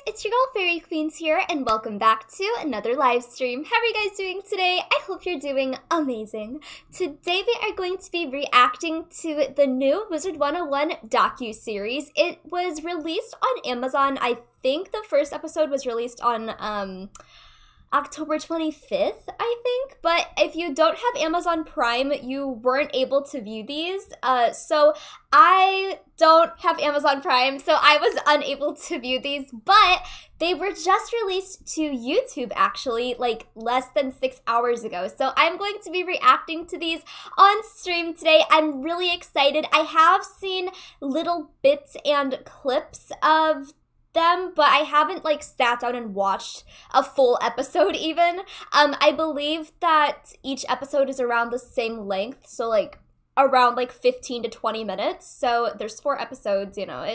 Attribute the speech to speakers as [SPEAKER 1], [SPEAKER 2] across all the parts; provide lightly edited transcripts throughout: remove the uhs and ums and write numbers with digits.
[SPEAKER 1] it's your girl Fairy Queens here, and welcome back to another live stream. How are you guys doing today? I hope you're doing amazing. Today we are going to be reacting to the new Wizard101 docu-series. It was released on Amazon. I think the first episode was released on October 25th, I think, but if you don't have Amazon Prime, you weren't able to view these, so I don't have Amazon Prime, so I was unable to view these, but they were just released to YouTube, actually, like less than 6 hours ago, so I'm going to be reacting to these on stream today. I'm really excited. I have seen little bits and clips of them, but I haven't sat down and watched a full episode even. I believe that each episode is around the same length, so around 15 to 20 minutes. So there's 4 episodes, you know.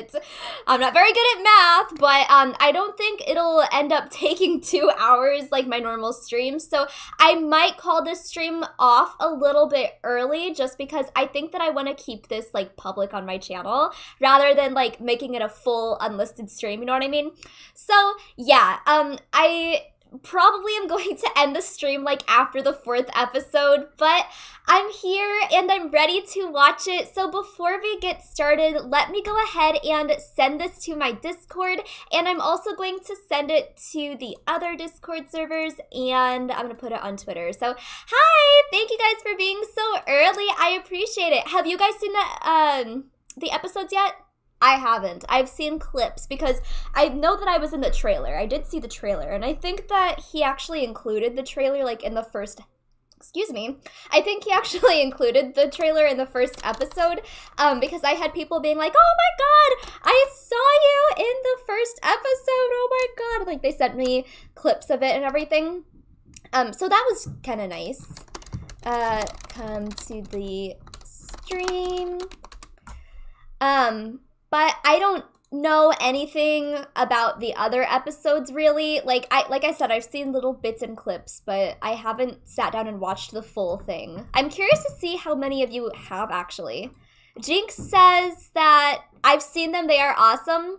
[SPEAKER 1] I'm not very good at math, but I don't think it'll end up taking 2 hours like my normal stream. So I might call this stream off a little bit early just because I think that I want to keep this public on my channel rather than making it a full unlisted stream, you know what I mean? So yeah, I probably am going to end the stream after the 4th episode, but I'm here and I'm ready to watch it. So before we get started, let me go ahead and send this to my Discord, and I'm also going to send it to the other Discord servers, and I'm gonna put it on Twitter. So hi, thank you guys for being so early. I appreciate it. Have you guys seen the episodes yet? I haven't. I've seen clips because I know that I was in the trailer. I did see the trailer, and I think that he actually included the trailer in the first, excuse me, I think he actually included the trailer in the first episode because I had people being like, oh my god, I saw you in the first episode, oh my god. They sent me clips of it and everything. So that was kind of nice. Come to the stream. But I don't know anything about the other episodes, really. Like I said, I've seen little bits and clips, but I haven't sat down and watched the full thing. I'm curious to see how many of you have, actually. Jinx says that I've seen them, they are awesome.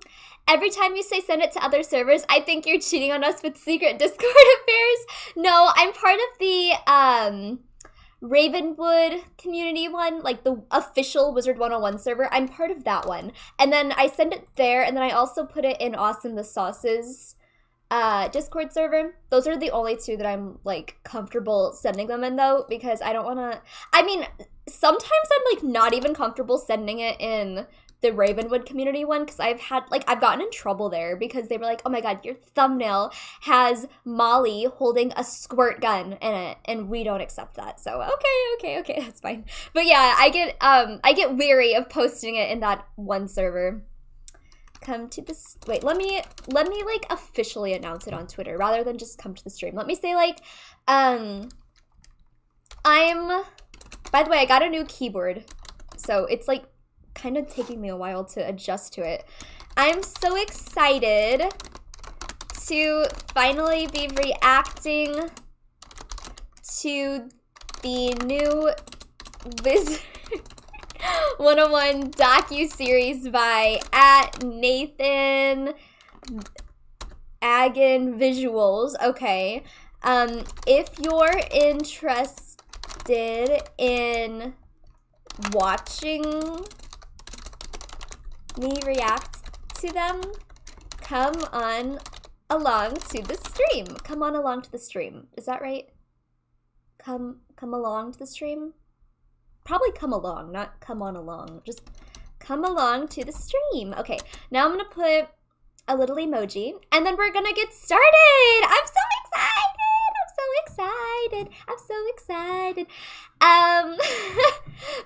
[SPEAKER 1] Every time you say send it to other servers, I think you're cheating on us with secret Discord affairs. No, I'm part of the, Ravenwood community one, the official Wizard101 server. I'm part of that one. And then I send it there, and then I also put it in Awesome the Sauce's Discord server. Those are the only 2 that I'm, comfortable sending them in, though, because I don't want to... I mean, sometimes I'm, not even comfortable sending it in the Ravenwood community one, because I've gotten in trouble there because they were like, oh my god, your thumbnail has Molly holding a squirt gun in it, and we don't accept that. So okay, that's fine. But yeah, I get weary of posting it in that one server. Come to this, wait, let me officially announce it on Twitter rather than just come to the stream. Let me say by the way, I got a new keyboard, so it's kind of taking me a while to adjust to it. I'm so excited to finally be reacting to the new Wizard101 docu-series by @Nathan Agan Visuals. Okay. If you're interested in watching me react to them, come on along to the stream. Come on along to the stream. Is that right? Come along to the stream? Probably come along, not come on along. Just come along to the stream. Okay, now I'm gonna put a little emoji, and then we're gonna get started. I'm so excited. I'm so excited.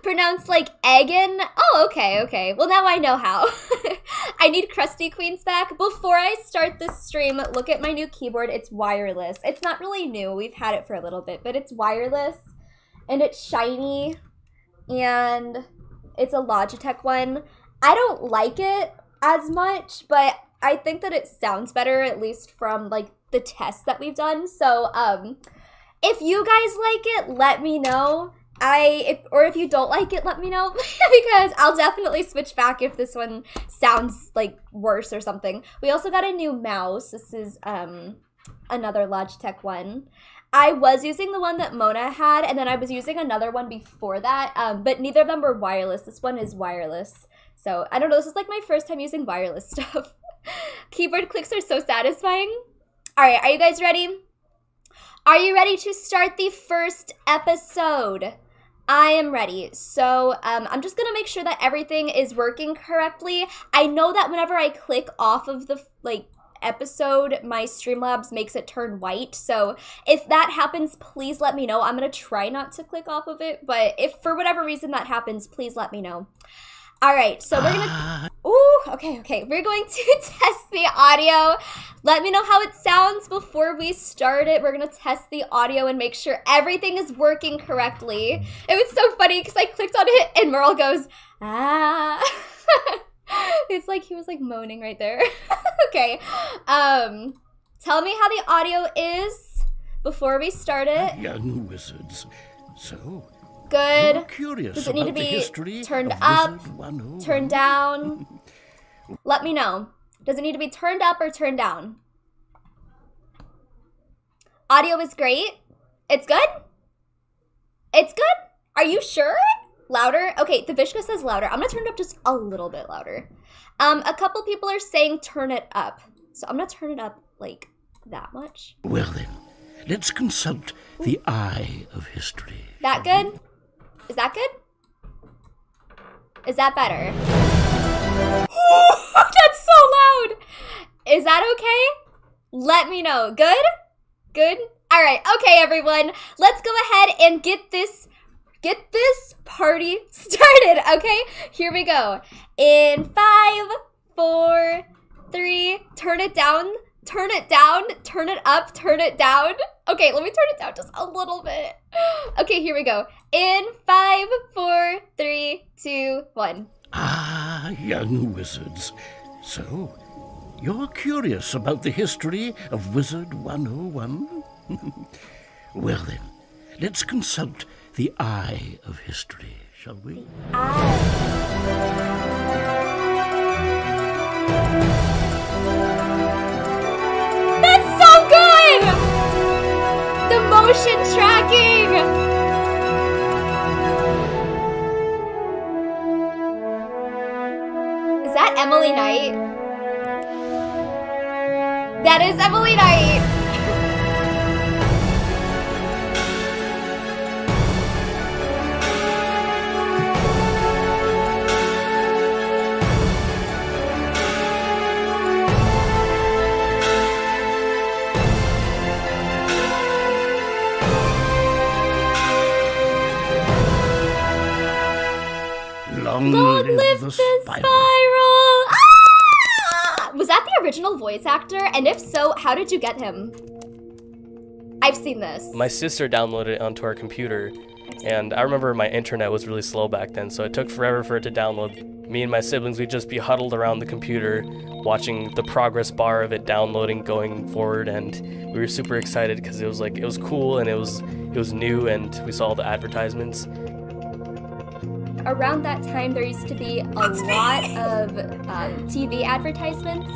[SPEAKER 1] Pronounced Egan. Oh, okay. Well, now I know how. I need Crusty Queens back. Before I start this stream, look at my new keyboard. It's wireless. It's not really new. We've had it for a little bit, but it's wireless, and it's shiny, and it's a Logitech one. I don't like it as much, but I think that it sounds better, at least from the tests that we've done. So if you guys like it, let me know if you don't like it, let me know, because I'll definitely switch back if this one sounds like worse or something. We also got a new mouse. This is another Logitech one. I was using the one that Mona had, and then I was using another one before that, but neither of them were wireless. This one is wireless. So, I don't know, this is like my first time using wireless stuff. Keyboard clicks are so satisfying. All right, are you guys ready? Are you ready to start the first episode? I am ready. So I'm just going to make sure that everything is working correctly. I know that whenever I click off of the episode, my Streamlabs makes it turn white. So if that happens, please let me know. I'm going to try not to click off of it, but if for whatever reason that happens, please let me know. All right, so we're gonna, okay. We're going to test the audio. Let me know how it sounds before we start it. We're gonna test the audio and make sure everything is working correctly. It was so funny because I clicked on it and Merle goes, ah. It's like he was like moaning right there. Okay, tell me how the audio is before we start it.
[SPEAKER 2] Young wizards, so...
[SPEAKER 1] Good.
[SPEAKER 2] Curious.
[SPEAKER 1] Does it need to be turned up, turned down? Let me know. Does it need to be turned up or turned down? Audio is great. It's good? It's good? Are you sure? Louder? Okay, the Vishka says louder. I'm going to turn it up just a little bit louder. A couple people are saying turn it up. So I'm going to turn it up like that much.
[SPEAKER 2] Well then, let's consult the eye of history.
[SPEAKER 1] That good? Is that good? Is that better? That's so loud. Is that okay? Let me know. Good? Good? All right. Okay, everyone. Let's go ahead and get this party started, okay? Here we go. In 5, 4, 3, turn it down, turn it down, turn it up, turn it down. Okay, let me turn it down just a little bit. Okay, here we go. In 5, 4, 3, 2, 1.
[SPEAKER 2] Ah, young wizards. So, you're curious about the history of Wizard101? Well then, let's consult the eye of history, shall we?
[SPEAKER 1] That's so good! The motion tracking! Is that Emily Knight? That is Emily Knight!
[SPEAKER 2] Long live the
[SPEAKER 1] spiral! Ah! Was that the original voice actor? And if so, how did you get him? I've seen this.
[SPEAKER 3] My sister downloaded it onto our computer, and I remember my internet was really slow back then, so it took forever for it to download. Me and my siblings, we'd just be huddled around the computer, watching the progress bar of it downloading, going forward, and we were super excited because it was cool and it was new, and we saw all the advertisements.
[SPEAKER 1] Around that time, there used to be a lot of TV advertisements,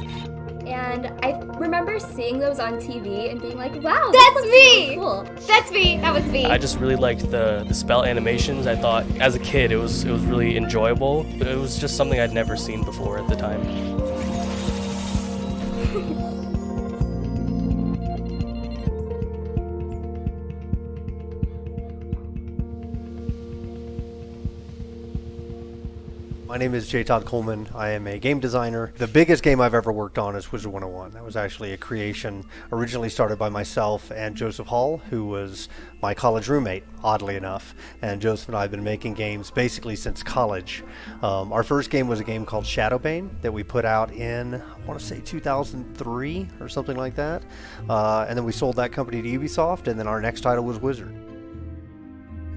[SPEAKER 1] and I remember seeing those on TV and being like, wow, that's me! Really cool. That's me! That was me!
[SPEAKER 3] I just really liked the spell animations. I thought, as a kid, it was really enjoyable, but it was just something I'd never seen before at the time.
[SPEAKER 4] My name is J. Todd Coleman. I am a game designer. The biggest game I've ever worked on is Wizard101. That was actually a creation originally started by myself and Joseph Hall, who was my college roommate, oddly enough. And Joseph and I have been making games basically since college. Our first game was a game called Shadowbane that we put out in, I want to say 2003 or something like that. And then we sold that company to Ubisoft, and then our next title was Wizard.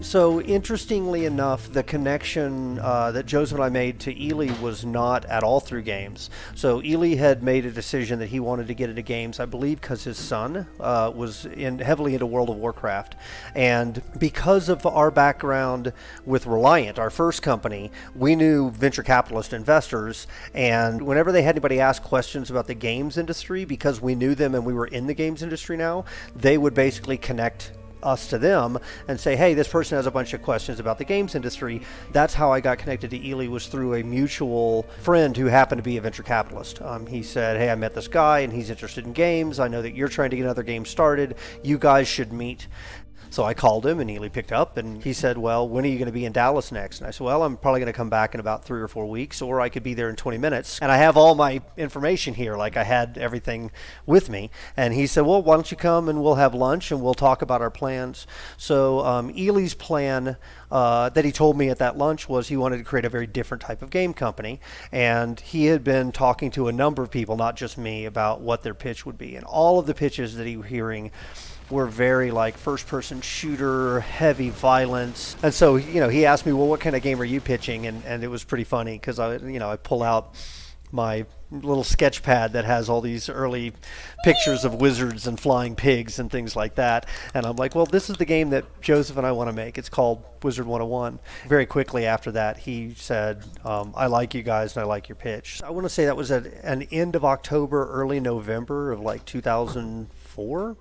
[SPEAKER 4] So interestingly enough, the connection that Joseph and I made to Ely was not at all through games. So Ely had made a decision that he wanted to get into games, I believe because his son was heavily into World of Warcraft. And because of our background with Reliant, our first company, we knew venture capitalist investors. And whenever they had anybody ask questions about the games industry, because we knew them and we were in the games industry now, they would basically connect us to them and say, hey, this person has a bunch of questions about the games industry. That's how I got connected to Ely, was through a mutual friend who happened to be a venture capitalist. He said, hey, I met this guy and he's interested in games. I know that you're trying to get another game started. You guys should meet. So I called him and Ely picked up and he said, well, when are you going to be in Dallas next? And I said, well, I'm probably going to come back in about 3 or 4 weeks, or I could be there in 20 minutes. And I have all my information here, like I had everything with me. And he said, well, why don't you come and we'll have lunch and we'll talk about our plans. So Ely's plan that he told me at that lunch was he wanted to create a very different type of game company. And he had been talking to a number of people, not just me, about what their pitch would be. And all of the pitches that he was hearing were very like first-person shooter, heavy violence. And so, he asked me, well, what kind of game are you pitching? And it was pretty funny because I pull out my little sketch pad that has all these early pictures of wizards and flying pigs and things like that. And I'm like, well, this is the game that Joseph and I want to make. It's called Wizard101. Very quickly after that, he said, I like you guys and I like your pitch. I want to say that was at an end of October, early November of like 2004.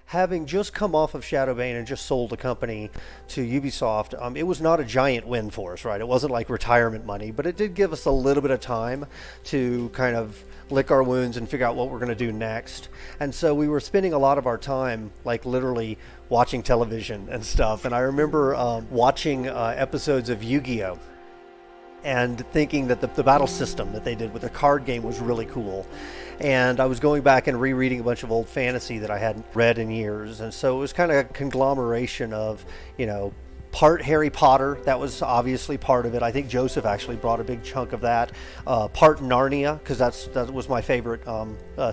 [SPEAKER 4] Having just come off of Shadowbane and just sold a company to Ubisoft, it was not a giant win for us, right? It wasn't like retirement money, but it did give us a little bit of time to kind of lick our wounds and figure out what we're going to do next. And so we were spending a lot of our time, like literally watching television and stuff. And I remember watching episodes of Yu-Gi-Oh! And thinking that the battle system that they did with the card game was really cool. And I was going back and rereading a bunch of old fantasy that I hadn't read in years. And so it was kind of a conglomeration of, part Harry Potter, that was obviously part of it. I think Joseph actually brought a big chunk of that. Part Narnia, because that was my favorite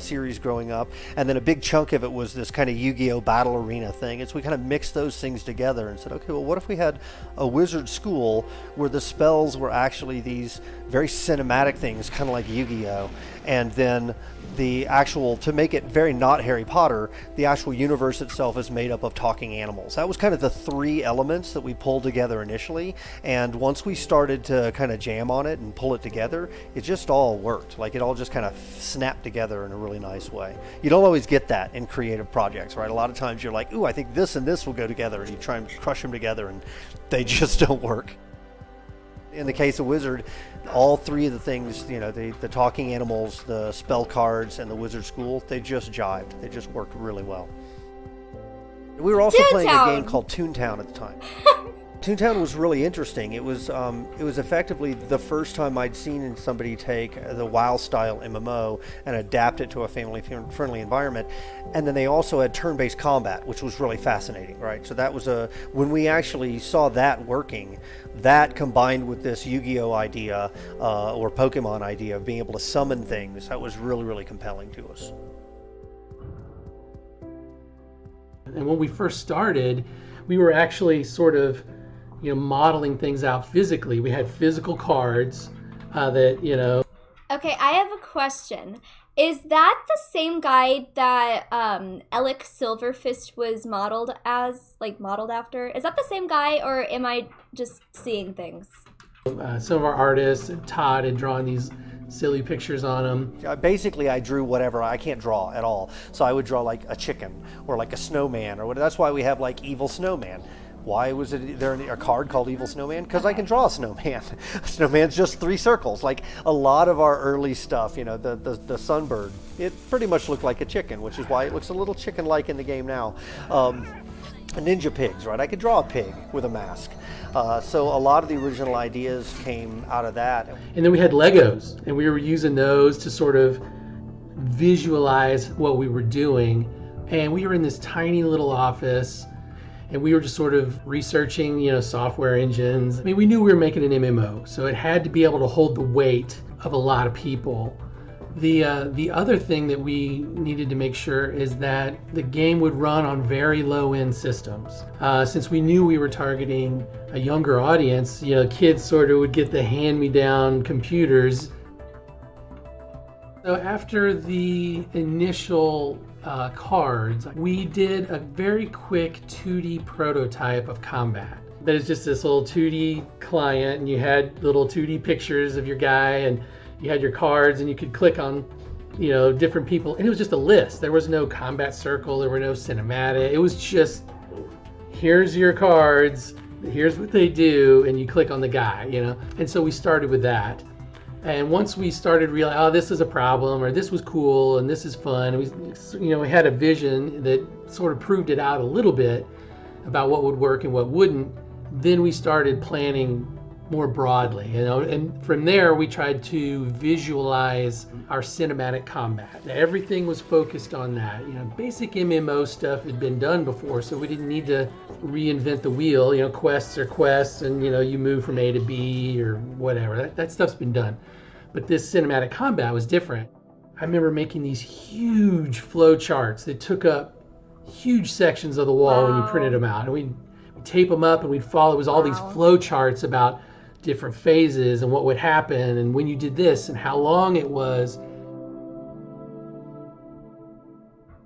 [SPEAKER 4] series growing up. And then a big chunk of it was this kind of Yu-Gi-Oh! Battle arena thing. And so we kind of mixed those things together and said, okay, well, what if we had a wizard school where the spells were actually these very cinematic things, kind of like Yu-Gi-Oh! And then the actual, to make it very not Harry Potter, the actual universe itself is made up of talking animals. That was kind of the 3 elements that we pulled together initially, and once we started to kind of jam on it and pull it together, it just all worked. Like it all just kind of snapped together in a really nice way. You don't always get that in creative projects, right? A lot of times you're like, ooh, I think this and this will go together, and you try and crush them together and they just don't work. In the case of Wizard, all 3 of the things, the talking animals, the spell cards, and the wizard school, they just jived. They just worked really well. We were also playing a game called Toontown at the time. Toontown was really interesting. It was effectively the first time I'd seen somebody take the WoW-style MMO and adapt it to a family-friendly environment. And then they also had turn-based combat, which was really fascinating, right? So that was when we actually saw that working, that combined with this Yu-Gi-Oh! Idea or Pokemon idea of being able to summon things, that was really, really compelling to us.
[SPEAKER 5] And when we first started, we were actually sort of modeling things out physically. We had physical cards that.
[SPEAKER 1] Okay, I have a question. Is that the same guy that Alec Silverfist was modeled after? Is that the same guy, or am I just seeing things?
[SPEAKER 5] Some of our artists, Todd, had drawn these silly pictures on them.
[SPEAKER 4] Basically, I drew whatever. I can't draw at all. So I would draw like a chicken or like a snowman or whatever. That's why we have like Evil Snowman. Why was there a card called Evil Snowman? Because I can draw a snowman. A snowman's just 3 circles. Like a lot of our early stuff, the sunbird, it pretty much looked like a chicken, which is why it looks a little chicken-like in the game now. Ninja pigs, right? I could draw a pig with a mask. So a lot of the original ideas came out of that.
[SPEAKER 5] And then we had Legos, and we were using those to sort of visualize what we were doing. And we were in this tiny little office, and we were just sort of researching, software engines. I mean, we knew we were making an MMO, so it had to be able to hold the weight of a lot of people The other thing that we needed to make sure is that the game would run on very low-end systems. Since we knew we were targeting a younger audience, kids sort of would get the hand-me-down computers. So after the initial cards, we did a very quick 2D prototype of combat. That is just this little 2D client, and you had little 2D pictures of your guy, and you had your cards, and you could click on, different people, and it was just a list. There was no combat circle, there were no cinematic. It was just, here's your cards, here's what they do, and you click on the guy, And so we started with that. And once we started realizing, oh, this is a problem, or this was cool, and this is fun, we had a vision that sort of proved it out a little bit about what would work and what wouldn't. Then we started planning more broadly, and from there we tried to visualize our cinematic combat. Everything was focused on that. Basic MMO stuff had been done before, so we didn't need to reinvent the wheel. Quests are quests, and you move from A to B or whatever. That stuff's been done. But this cinematic combat was different. I remember making these huge flow charts that took up huge sections of the wall when you printed them out, and we'd tape them up, and we'd follow. It was all these flow charts about different phases and what would happen and when you did this and how long it was.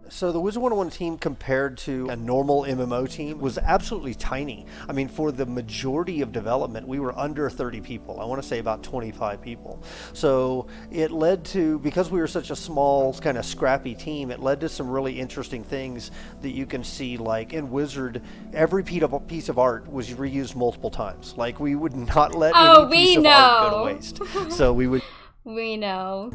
[SPEAKER 4] So the Wizard101 team compared to a normal MMO team was absolutely tiny. I mean, for the majority of development, we were under 30 people. I want to say about 25 people. So it led to, because we were such a small, kind of scrappy team, it led to some really interesting things that you can see, like in Wizard, every piece of art was reused multiple times. Like, we would not let any piece of art go to waste. So we would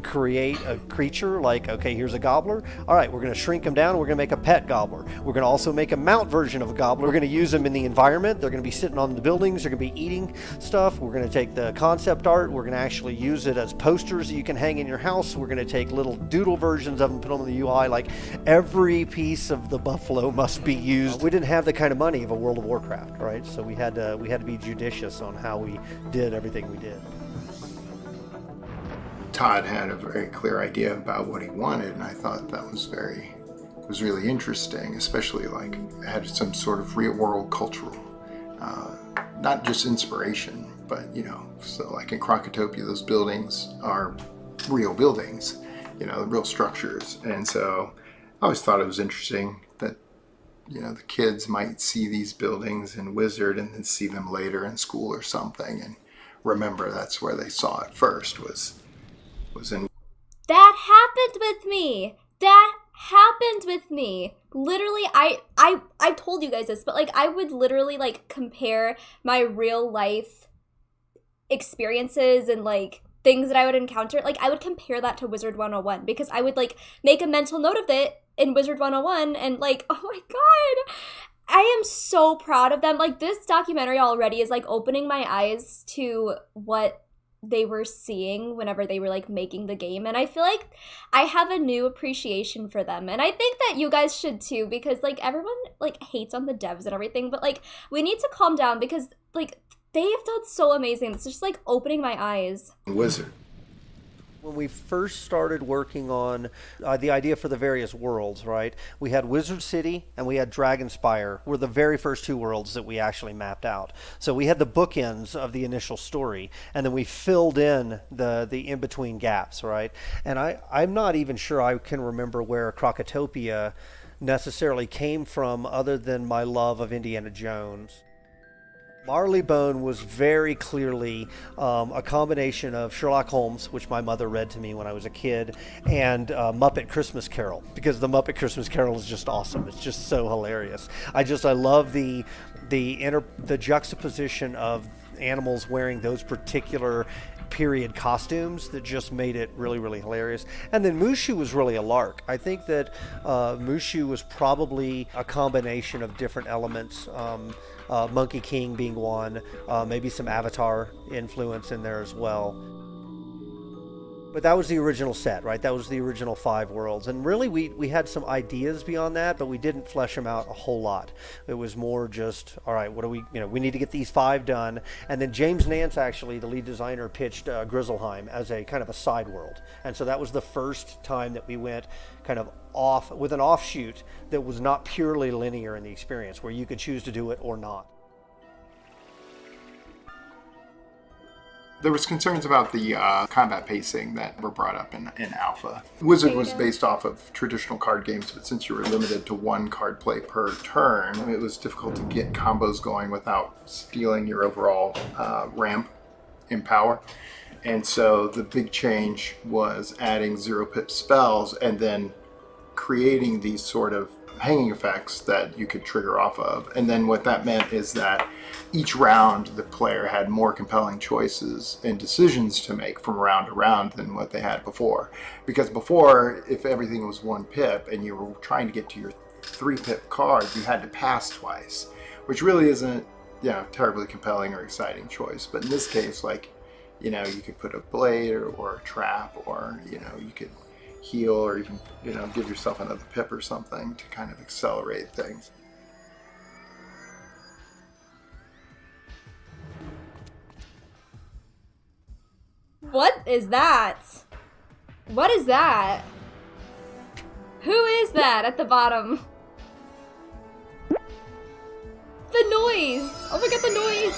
[SPEAKER 4] create a creature like, okay, here's a gobbler. All right, we're going to shrink him down. We're going to make a pet gobbler. We're going to also make a mount version of a gobbler. We're going to use them in the environment. They're going to be sitting on the buildings. They're going to be eating stuff. We're going to take the concept art. We're going to actually use it as posters that you can hang in your house. We're going to take little doodle versions of them, put them on the UI. Like, every piece of the buffalo must be used. We didn't have the kind of money of a World of Warcraft, right? So we had to be judicious on how we did everything we did.
[SPEAKER 6] Todd had a very clear idea about what he wanted, and I thought that was really interesting, especially like it had some sort of real world cultural, not just inspiration, but so like in Crocotopia, those buildings are real buildings, real structures, and so I always thought it was interesting that the kids might see these buildings in Wizard and then see them later in school or something, and remember that's where they saw it first was in.
[SPEAKER 1] That happened with me. Literally, I told you guys this, but I would literally compare my real life experiences and things that I would encounter. I would compare that to Wizard101 because I would make a mental note of it in Wizard101 and oh my god, I am so proud of them. This documentary already is opening my eyes to what they were seeing whenever they were making the game, and I feel like I have a new appreciation for them, and I think that you guys should too, because everyone hates on the devs and everything, but we need to calm down because they have done so amazing. It's just opening my eyes.
[SPEAKER 6] Wizard.
[SPEAKER 4] When we first started working on the idea for the various worlds, right, we had Wizard City and we had Dragonspire were the very first two worlds that we actually mapped out. So we had the bookends of the initial story, and then we filled in the in-between gaps, right? And I'm not even sure I can remember where Crocotopia necessarily came from other than my love of Indiana Jones. Marleybone was very clearly a combination of Sherlock Holmes, which my mother read to me when I was a kid, and Muppet Christmas Carol, because the Muppet Christmas Carol is just awesome. It's just so hilarious. I love the juxtaposition of animals wearing those particular period costumes that just made it really, really hilarious. And then Mushu was really a lark. I think that Mushu was probably a combination of different elements. Monkey King being one, maybe some Avatar influence in there as well. But that was the original set, right? That was the original 5 worlds. And really, we had some ideas beyond that, but we didn't flesh them out a whole lot. It was more just, all right, what do we, we need to get these 5 done. And then James Nance, actually, the lead designer, pitched Grizzleheim as a kind of a side world. And so that was the first time that we went kind of off, with an offshoot that was not purely linear in the experience, where you could choose to do it or not.
[SPEAKER 6] There was concerns about the combat pacing that were brought up in Alpha. Wizard was based off of traditional card games, but since you were limited to 1 card play per turn, it was difficult to get combos going without stealing your overall ramp in power. And so the big change was adding 0-pip spells and then creating these sort of hanging effects that you could trigger off of. And then what that meant is that each round the player had more compelling choices and decisions to make from round to round than what they had before. Because before, if everything was 1 pip and you were trying to get to your 3-pip card, you had to pass twice, which really isn't, terribly compelling or exciting choice. But in this case, you could put a blade or a trap, or, you could heal, or even, give yourself another pip or something to kind of accelerate things.
[SPEAKER 1] What is that? What is that? Who is that at the bottom? The noise! Oh my god, the noise!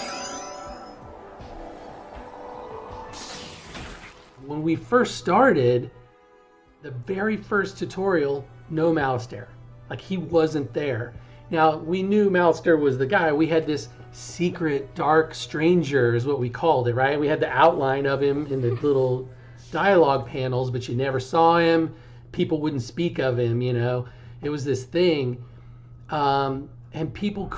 [SPEAKER 5] When we first started, the very first tutorial, no Malistaire. He wasn't there. Now, we knew Malistaire was the guy. We had this secret dark stranger is what we called it, right? We had the outline of him in the little dialogue panels, but you never saw him. People wouldn't speak of him, It was this thing. And people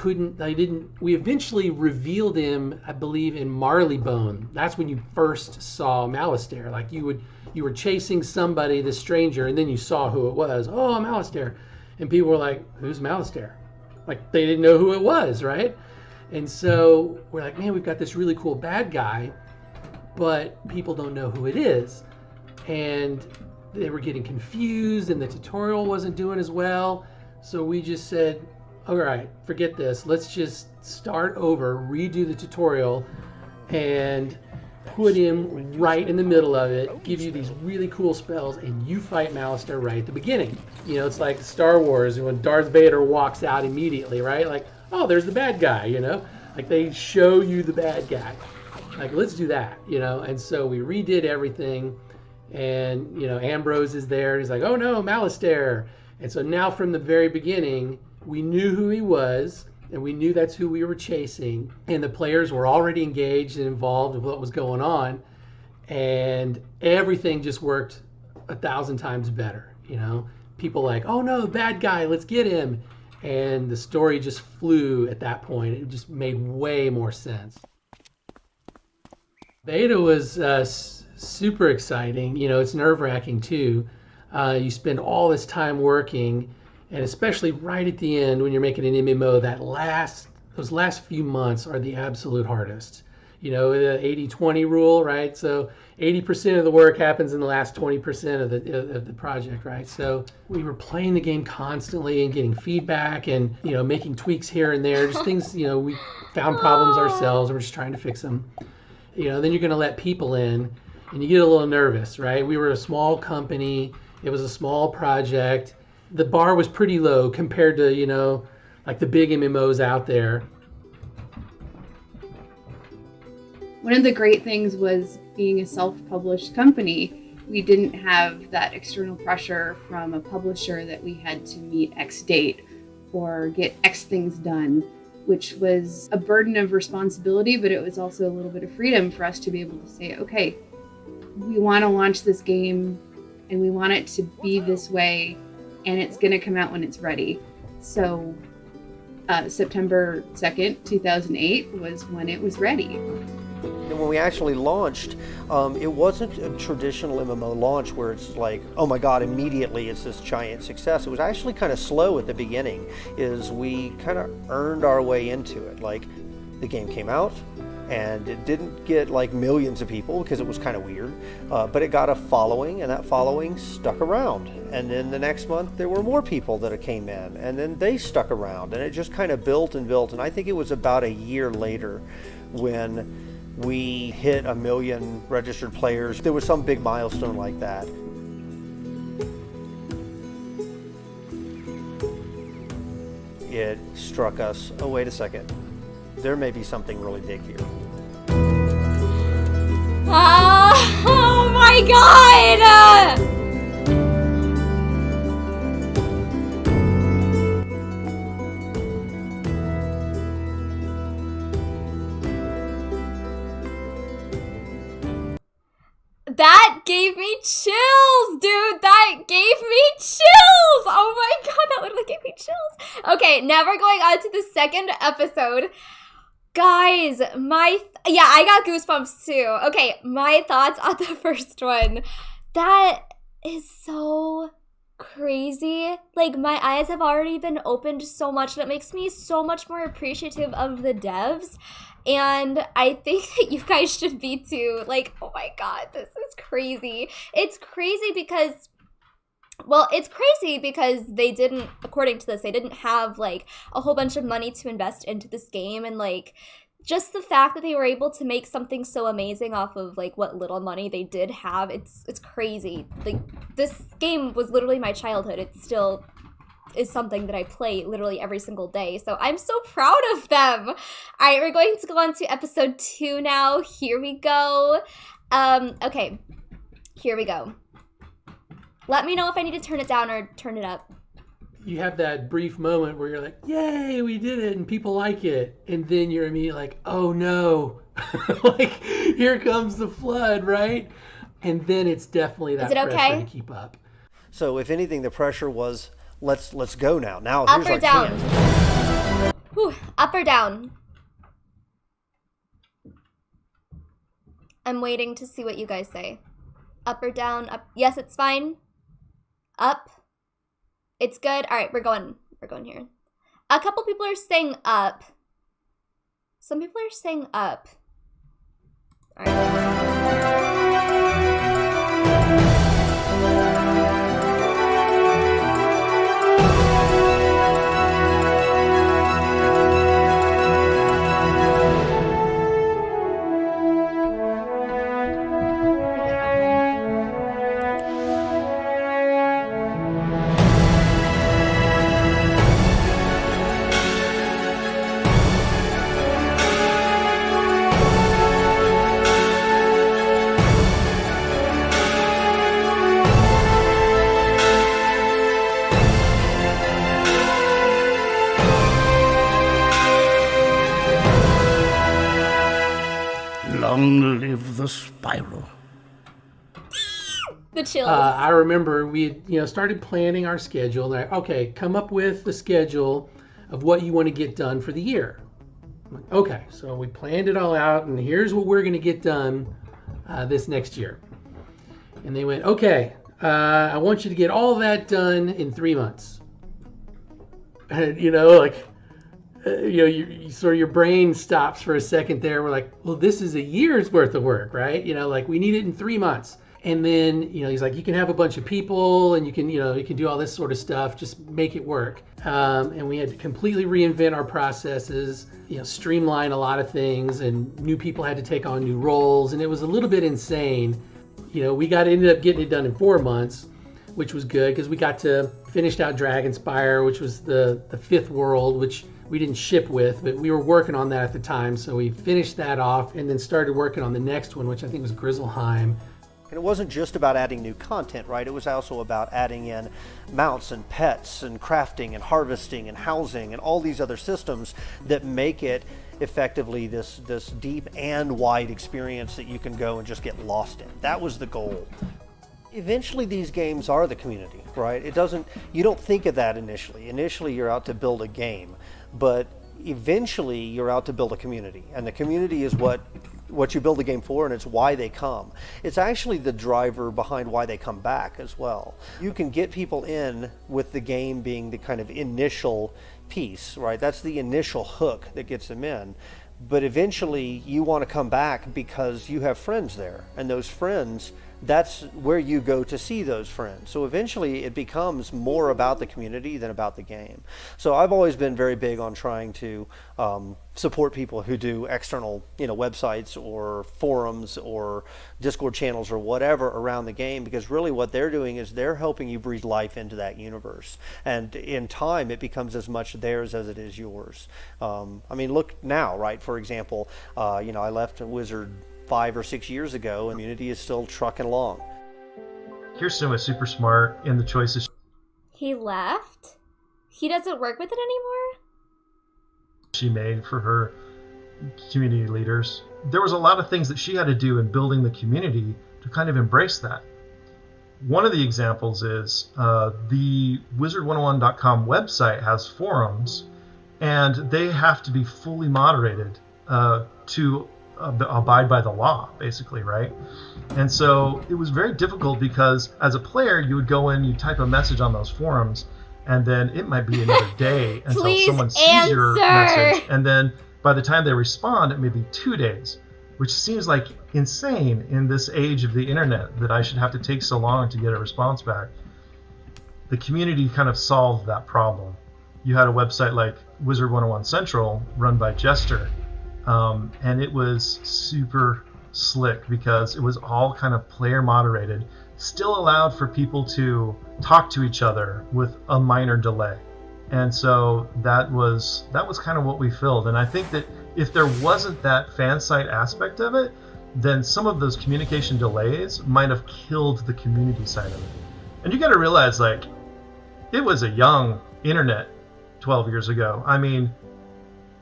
[SPEAKER 5] we eventually revealed him, I believe, in Marleybone. That's when you first saw Malistaire. You were chasing somebody, this stranger, and then you saw who it was. Oh, Malistaire. And people were like, who's Malistaire? They didn't know who it was, right? And so we're like, man, we've got this really cool bad guy, but people don't know who it is. And they were getting confused, and the tutorial wasn't doing as well. So we just said, all right, forget this. Let's just start over, redo the tutorial, and put him right in the middle of it, give you these really cool spells, and you fight Malistaire right at the beginning. It's like Star Wars when Darth Vader walks out immediately, right? Oh, there's the bad guy, they show you the bad guy. Let's do that, And so we redid everything, and, Ambrose is there, and he's like, oh no, Malistaire. And so now from the very beginning, we knew who he was, and we knew that's who we were chasing, and the players were already engaged and involved with what was going on, and everything just worked 1,000 times better. People oh no, bad guy, let's get him. And the story just flew at that point. It just made way more sense. Beta was super exciting. It's nerve-wracking too. You spend all this time working, and especially right at the end when you're making an MMO, those last few months are the absolute hardest. The 80-20 rule, right? So 80% of the work happens in the last 20% of the project, right? So we were playing the game constantly and getting feedback and, making tweaks here and there, just things, we found problems ourselves and we're just trying to fix them. Then you're going to let people in and you get a little nervous, right? We were a small company. It was a small project. The bar was pretty low compared to, the big MMOs out there.
[SPEAKER 7] One of the great things was being a self-published company. We didn't have that external pressure from a publisher that we had to meet X date or get X things done, which was a burden of responsibility, but it was also a little bit of freedom for us to be able to say, okay, we want to launch this game and we want it to be this way, and it's going to come out when it's ready. So September 2nd, 2008 was when it was ready.
[SPEAKER 4] And when we actually launched, it wasn't a traditional MMO launch where it's oh my god, immediately it's this giant success. It was actually kind of slow at the beginning, we kind of earned our way into it. The game came out, And it didn't get like millions of people because it was kind of weird, but it got a following, and that following stuck around. And then the next month there were more people that came in, and then they stuck around, and it just kind of built and built. And I think it was about a year later when we hit 1 million registered players. There was some big milestone like that. It struck us, oh wait a second, there may be something really big here.
[SPEAKER 1] Oh my god! That gave me chills, dude! That gave me chills! Oh my god, that literally gave me chills. Okay, now we're going on to the second episode. Guys, I got goosebumps too. Okay, my thoughts on the first one. That is so crazy. Like, my eyes have already been opened so much, and it makes me so much more appreciative of the devs. And I think that you guys should be too. Like, oh my god, this is crazy. It's crazy because, well, it's crazy because they didn't, according to this, they didn't have, like, a whole bunch of money to invest into this game. And, like, just the fact that they were able to make something so amazing off of, like, what little money they did have, it's crazy. Like, this game was literally my childhood. It still is something that I play literally every single day. So I'm so proud of them. All right, we're going to go on to episode 2 now. Here we go. Okay, here we go. Let me know if I need to turn it down or turn it up.
[SPEAKER 5] You have that brief moment where you're like, yay, we did it, and people like it. And then you're immediately like, oh no, like, here comes the flood, right? And then it's definitely that pressure to keep up.
[SPEAKER 4] So if anything, the pressure was, let's go now. Now
[SPEAKER 1] up
[SPEAKER 4] here's
[SPEAKER 1] or
[SPEAKER 4] our
[SPEAKER 1] down?
[SPEAKER 4] chance.
[SPEAKER 1] Whew, up or down? I'm waiting to see what you guys say. Up or down? Up. Yes, it's fine. Up. It's good. All right, we're going here. A couple people are saying up. Some people are saying up. All right.
[SPEAKER 2] Long live the spiral.
[SPEAKER 1] The chills.
[SPEAKER 5] I remember we had, started planning our schedule. Like, okay, come up with the schedule of what you want to get done for the year. I'm like, okay, so we planned it all out, and here's what we're going to get done this next year. And they went, okay, I want you to get all that done in 3 months. And, you sort of your brain stops for a second there. We're like, well, this is a year's worth of work, right? Like, we need it in 3 months. And then, he's like, you can have a bunch of people and you can do all this sort of stuff, just make it work. And we had to completely reinvent our processes, streamline a lot of things, and new people had to take on new roles. And it was a little bit insane. We ended up getting it done in 4 months, which was good because we got to finish out Dragonspire, which was the 5th world, which we didn't ship with, but we were working on that at the time. So we finished that off and then started working on the next one, which I think was Grizzleheim.
[SPEAKER 4] And it wasn't just about adding new content, right? It was also about adding in mounts and pets and crafting and harvesting and housing and all these other systems that make it effectively this deep and wide experience that you can go and just get lost in. That was the goal. Eventually these games are the community, right? You don't think of that initially. Initially you're out to build a game, but eventually you're out to build a community. And the community is what you build the game for, and it's why they come. It's actually the driver behind why they come back as well. You can get people in with the game being the kind of initial piece, right? That's the initial hook that gets them in. But eventually you want to come back because you have friends there, and those friends, that's where you go to see those friends. So eventually it becomes more about the community than about the game. So I've always been very big on trying to support people who do external, websites or forums or Discord channels or whatever around the game, because really what they're doing is they're helping you breathe life into that universe. And in time, it becomes as much theirs as it is yours. Look now, right? For example, I left Wizard 5 or 6 years ago, and the community is still trucking along.
[SPEAKER 8] Kirsten was super smart in the choices
[SPEAKER 1] He left? He doesn't work with it anymore?
[SPEAKER 8] she made for her community leaders. There was a lot of things that she had to do in building the community to kind of embrace that. One of the examples is the Wizard101.com website has forums, and they have to be fully moderated to abide by the law, basically, right? And so it was very difficult because as a player, you would go in, you type a message on those forums, and then it might be another day until someone sees your message. And then by the time they respond, it may be 2 days, which seems like insane in this age of the internet that I should have to take so long to get a response back. The community kind of solved that problem. You had a website like Wizard101 Central run by Jester, and it was super slick because it was all kind of player moderated, still allowed for people to talk to each other with a minor delay. And so that was kind of what we filled. And I think that if there wasn't that fan site aspect of it, then some of those communication delays might have killed the community side of it. And you got to realize, it was a young internet 12 years ago. I mean,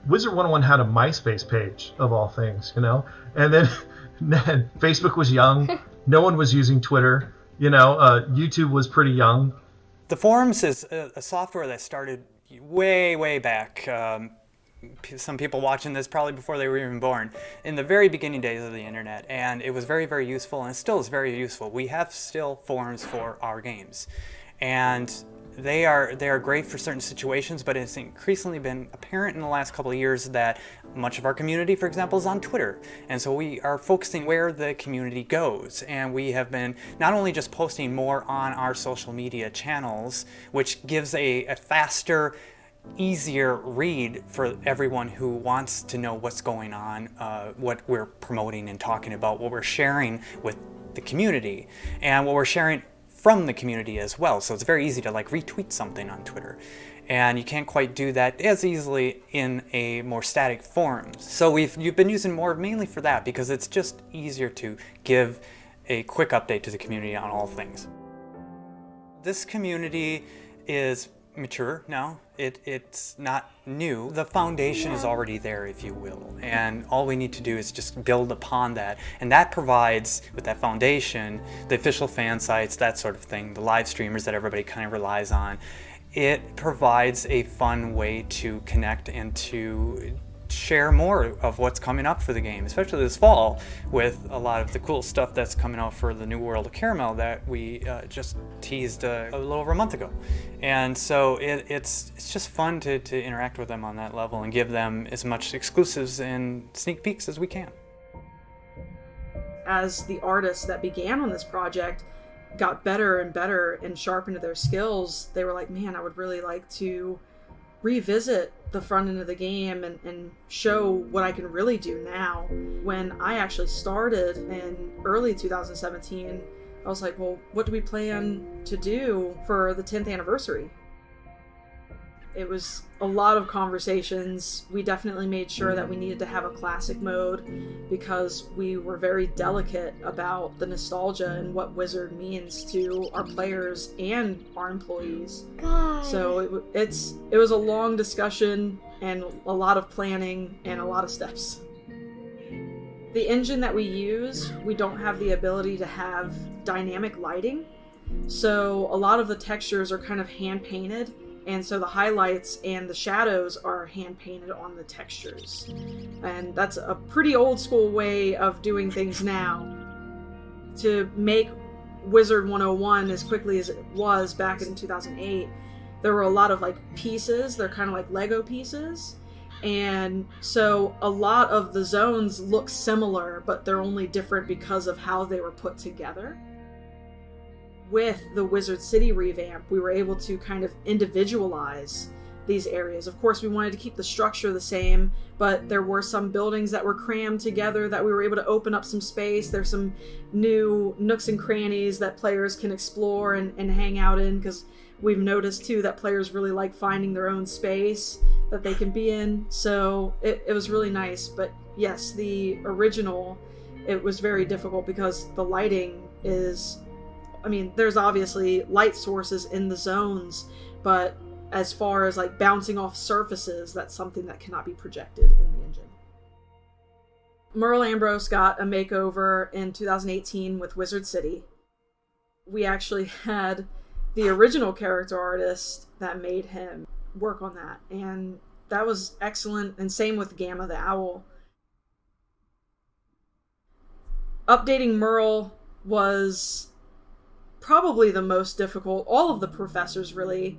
[SPEAKER 8] Wizard101 had a MySpace page, of all things, and then Facebook was young. No one was using Twitter. YouTube was pretty young.
[SPEAKER 9] The forums is a software that started way, way back. Some people watching this probably before they were even born, in the very beginning days of the internet, and it was very, very useful, and it still is very useful. We have still forums for our games, and they are great for certain situations, but it's increasingly been apparent in the last couple of years that much of our community, for example, is on Twitter. And so we are focusing where the community goes. And we have been not only just posting more on our social media channels, which gives a faster, easier read for everyone who wants to know what's going on, what we're promoting and talking about, what we're sharing with the community, and what we're sharing from the community as well. So it's very easy to retweet something on Twitter, and you can't quite do that as easily in a more static forum. So you've been using more mainly for that because it's just easier to give a quick update to the community on all things. This community is mature now. It's not new. The foundation is already there, if you will, and all we need to do is just build upon that, and that provides, with that foundation, the official fan sites, that sort of thing, the live streamers that everybody kind of relies on. It provides a fun way to connect and to share more of what's coming up for the game, especially this fall with a lot of the cool stuff that's coming out for the New World of Caramel that we just teased a little over a month ago. And so it's just fun to interact with them on that level and give them as much exclusives and sneak peeks as we can.
[SPEAKER 10] As the artists that began on this project got better and better and sharpened their skills, they were like, man, I would really like to revisit the front end of the game and show what I can really do now. When I actually started in early 2017, I was like, well, what do we plan to do for the 10th anniversary? It was a lot of conversations. We definitely made sure that we needed to have a classic mode because we were very delicate about the nostalgia and what Wizard means to our players and our employees.
[SPEAKER 1] God.
[SPEAKER 10] So it was a long discussion and a lot of planning and a lot of steps. The engine that we use, we don't have the ability to have dynamic lighting. So a lot of the textures are kind of hand painted. And so the highlights and the shadows are hand painted on the textures. And that's a pretty old school way of doing things now. To make Wizard101 as quickly as it was back in 2008, there were a lot of pieces. They're kind of like Lego pieces. And so a lot of the zones look similar, but they're only different because of how they were put together. With the Wizard City revamp, we were able to kind of individualize these areas. Of course, we wanted to keep the structure the same, but there were some buildings that were crammed together that we were able to open up some space. There's some new nooks and crannies that players can explore and hang out in, because we've noticed too that players really like finding their own space that they can be in. So it was really nice. But yes, the original, it was very difficult because the lighting is, I mean, there's obviously light sources in the zones, but as far as like bouncing off surfaces, that's something that cannot be projected in the engine. Merle Ambrose got a makeover in 2018 with Wizard City. We actually had the original character artist that made him work on that, and that was excellent, and same with Gamma the Owl. Updating Merle was probably the most difficult, all of the professors really.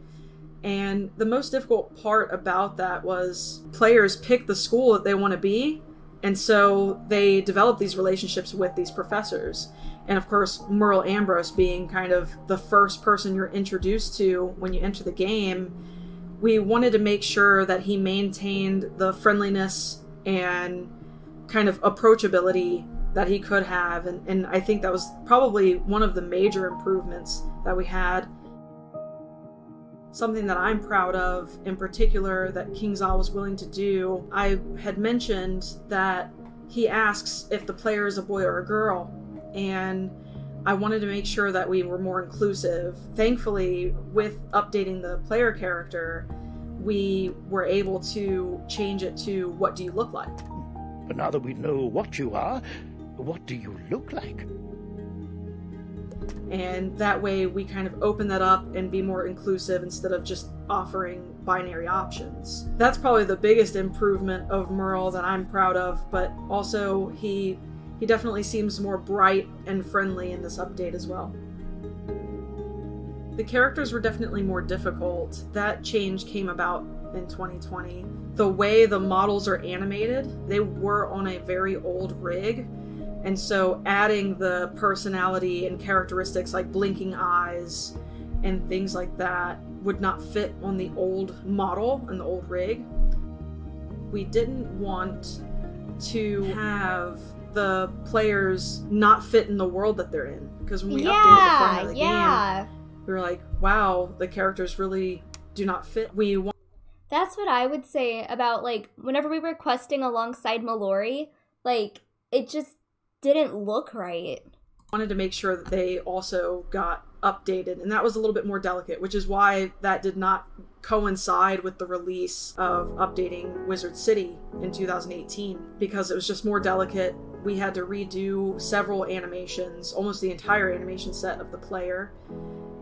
[SPEAKER 10] And the most difficult part about that was players pick the school that they want to be, and so they develop these relationships with these professors. And of course, Merle Ambrose being kind of the first person you're introduced to when you enter the game, we wanted to make sure that he maintained the friendliness and kind of approachability that he could have. And I think that was probably one of the major improvements that we had. Something that I'm proud of, in particular, that KingsIsle was willing to do, I had mentioned that he asks if the player is a boy or a girl, and I wanted to make sure that we were more inclusive. Thankfully, with updating the player character, we were able to change it to, what do you look like?
[SPEAKER 2] But now that we know what you are, what do you look like?
[SPEAKER 10] And that way we kind of open that up and be more inclusive instead of just offering binary options. That's probably the biggest improvement of Merle that I'm proud of, but also he definitely seems more bright and friendly in this update as well. The characters were definitely more difficult. That change came about in 2020. The way the models are animated, they were on a very old rig. And so adding the personality and characteristics like blinking eyes and things like that would not fit on the old model and the old rig. We didn't want to have the players not fit in the world that they're in. Because when we updated the front of the game, we were like, wow, the characters really do not fit.
[SPEAKER 1] That's what I would say about, like, whenever we were questing alongside Mallory, like, it just didn't look right.
[SPEAKER 10] Wanted to make sure that they also got updated, and that was a little bit more delicate, which is why that did not coincide with the release of updating Wizard City in 2018, because it was just more delicate. We had to redo several animations, almost the entire animation set of the player.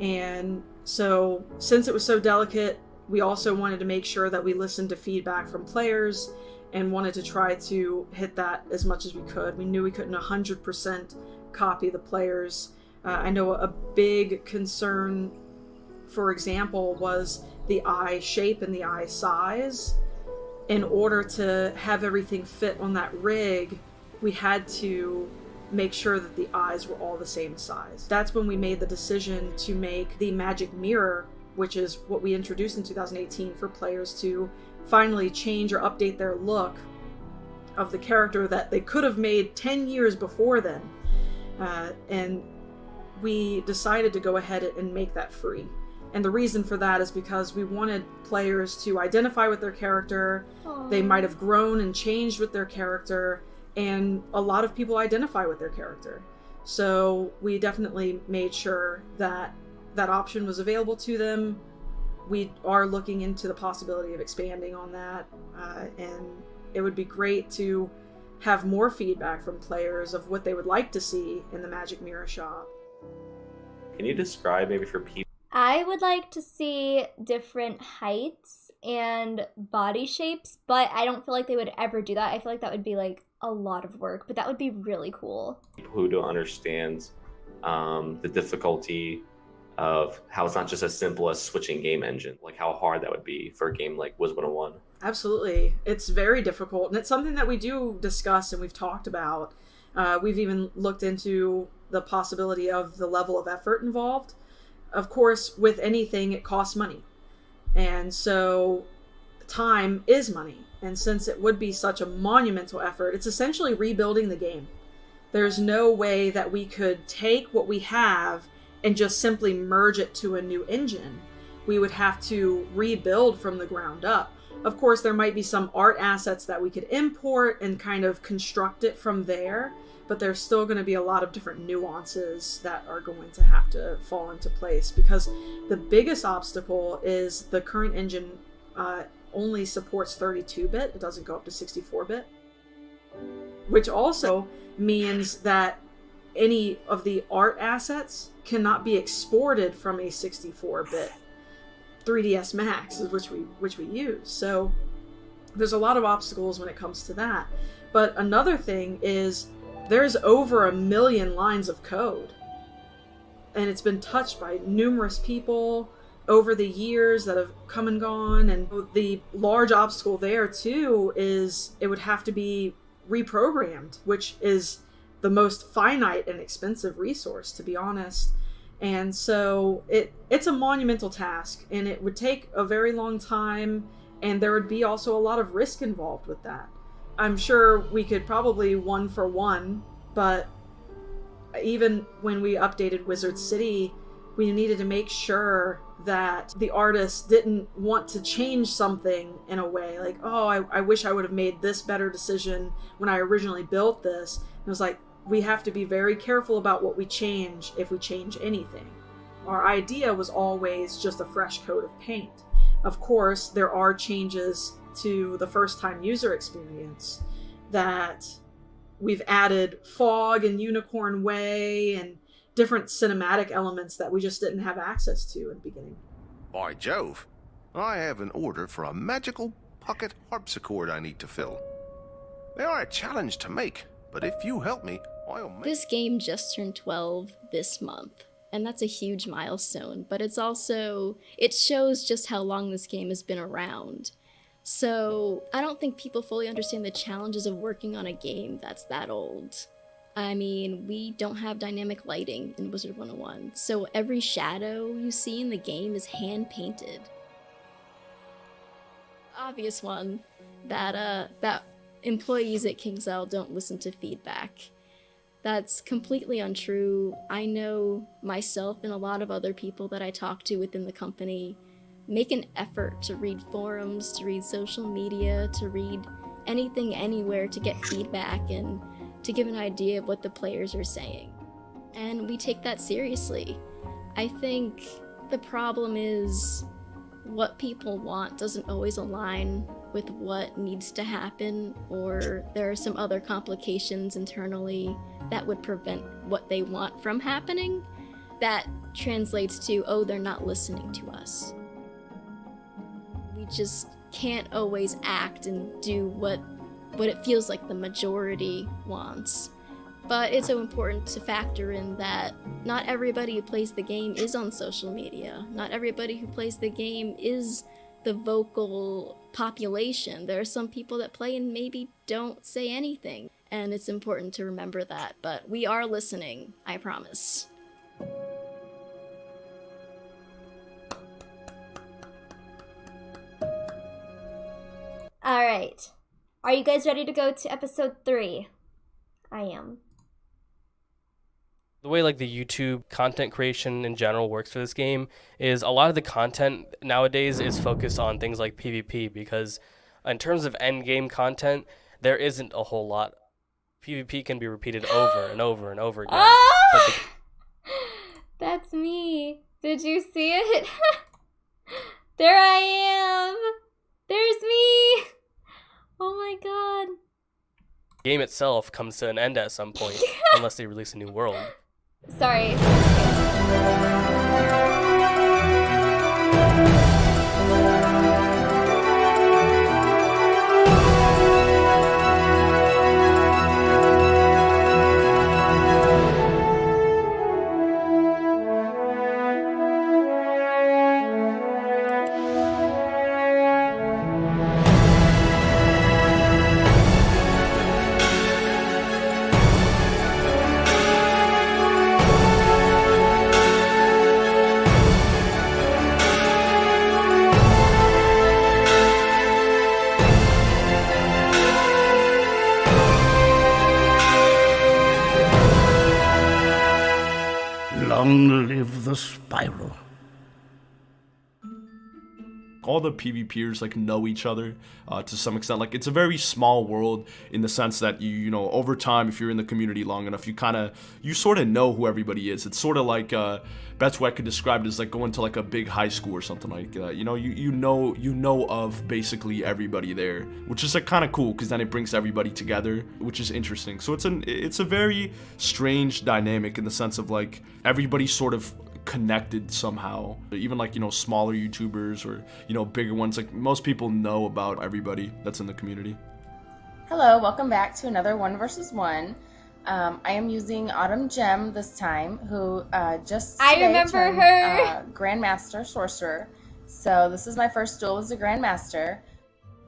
[SPEAKER 10] And so since it was so delicate, we also wanted to make sure that we listened to feedback from players and wanted to try to hit that as much as we could. We knew we couldn't 100% copy the players. I know a big concern, for example, was the eye shape and the eye size. In order to have everything fit on that rig, we had to make sure that the eyes were all the same size. That's when we made the decision to make the magic mirror, which is what we introduced in 2018 for players to finally change or update their look of the character that they could have made 10 years before then. And we decided to go ahead and make that free. And the reason for that is because we wanted players to identify with their character. Aww. They might have grown and changed with their character, and a lot of people identify with their character. So we definitely made sure that that option was available to them. We are looking into the possibility of expanding on that, and it would be great to have more feedback from players of what they would like to see in the Magic Mirror shop.
[SPEAKER 11] Can you describe, maybe for people?
[SPEAKER 1] I would like to see different heights and body shapes, but I don't feel like they would ever do that. I feel like that would be like a lot of work, but that would be really cool.
[SPEAKER 11] People who don't understand the difficulty of how it's not just as simple as switching game engine, like how hard that would be for a game like Wizard101.
[SPEAKER 10] Absolutely. It's very difficult, and it's something that we do discuss and we've talked about. We've even looked into the possibility of the level of effort involved. Of course, with anything, it costs money. And so time is money. And since it would be such a monumental effort, it's essentially rebuilding the game. There's no way that we could take what we have and just simply merge it to a new engine. We would have to rebuild from the ground up. Of course, there might be some art assets that we could import and kind of construct it from there, but there's still going to be a lot of different nuances that are going to have to fall into place, because the biggest obstacle is the current engine only supports 32-bit. It doesn't go up to 64-bit, which also means that any of the art assets cannot be exported from a 64-bit 3ds Max, which we use. So there's a lot of obstacles when it comes to that. But another thing is there's over 1 million lines of code, and it's been touched by numerous people over the years that have come and gone. And the large obstacle there too is it would have to be reprogrammed, which is the most finite and expensive resource, to be honest. And so it's a monumental task, and it would take a very long time, and there would be also a lot of risk involved with that. I'm sure we could probably one for one, but even when we updated Wizard City, we needed to make sure that the artist didn't want to change something in a way like, oh, I wish I would have made this better decision when I originally built this. It was like, we have to be very careful about what we change if we change anything. Our idea was always just a fresh coat of paint. Of course, there are changes to the first-time user experience that we've added fog and Unicorn Way and different cinematic elements that we just didn't have access to in the beginning.
[SPEAKER 12] By Jove, I have an order for a magical pocket harpsichord I need to fill. They are a challenge to make, but if you help me, I'll make...
[SPEAKER 13] This game just turned 12 this month, and that's a huge milestone, but it shows just how long this game has been around. So I don't think people fully understand the challenges of working on a game that's that old. I mean, we don't have dynamic lighting in Wizard101, so every shadow you see in the game is hand-painted. Obvious one, that employees at KingsIsle don't listen to feedback. That's completely untrue. I know myself and a lot of other people that I talk to within the company make an effort to read forums, to read social media, to read anything anywhere to get feedback and to give an idea of what the players are saying. And we take that seriously. I think the problem is what people want doesn't always align with what needs to happen, or there are some other complications internally that would prevent what they want from happening. That translates to, oh, they're not listening to us. We just can't always act and do what it feels like the majority wants. But it's so important to factor in that not everybody who plays the game is on social media. Not everybody who plays the game is the vocal population. There are some people that play and maybe don't say anything. And it's important to remember that. But we are listening, I promise.
[SPEAKER 1] All right. Are you guys ready to go to episode 3? I am.
[SPEAKER 3] The way like the YouTube content creation in general works for this game is a lot of the content nowadays is focused on things like PvP, because in terms of end game content, there isn't a whole lot. PvP can be repeated over and over and over again.
[SPEAKER 1] Ah! That's me. Did you see it? There I am. There's me. Oh my god.
[SPEAKER 3] The game itself comes to an end at some point, unless they release a new world.
[SPEAKER 1] Sorry.
[SPEAKER 2] of the spiral.
[SPEAKER 14] All the PvPers like know each other to some extent. Like, it's a very small world in the sense that you know, over time, if you're in the community long enough, you sort of know who everybody is. It's sort of like best way I could describe it is like going to like a big high school or something like that. You know, you know of basically everybody there, which is like kind of cool because then it brings everybody together, which is interesting. So it's a very strange dynamic in the sense of like everybody's sort of connected somehow. Even like, you know, smaller YouTubers or, you know, bigger ones, like most people know about everybody that's in the community.
[SPEAKER 15] Hello, welcome back to another 1 vs. 1. I am using Autumn Gem this time, who just today
[SPEAKER 1] remember
[SPEAKER 15] turned,
[SPEAKER 1] her.
[SPEAKER 15] Grandmaster Sorcerer. So this is my first duel as a Grandmaster.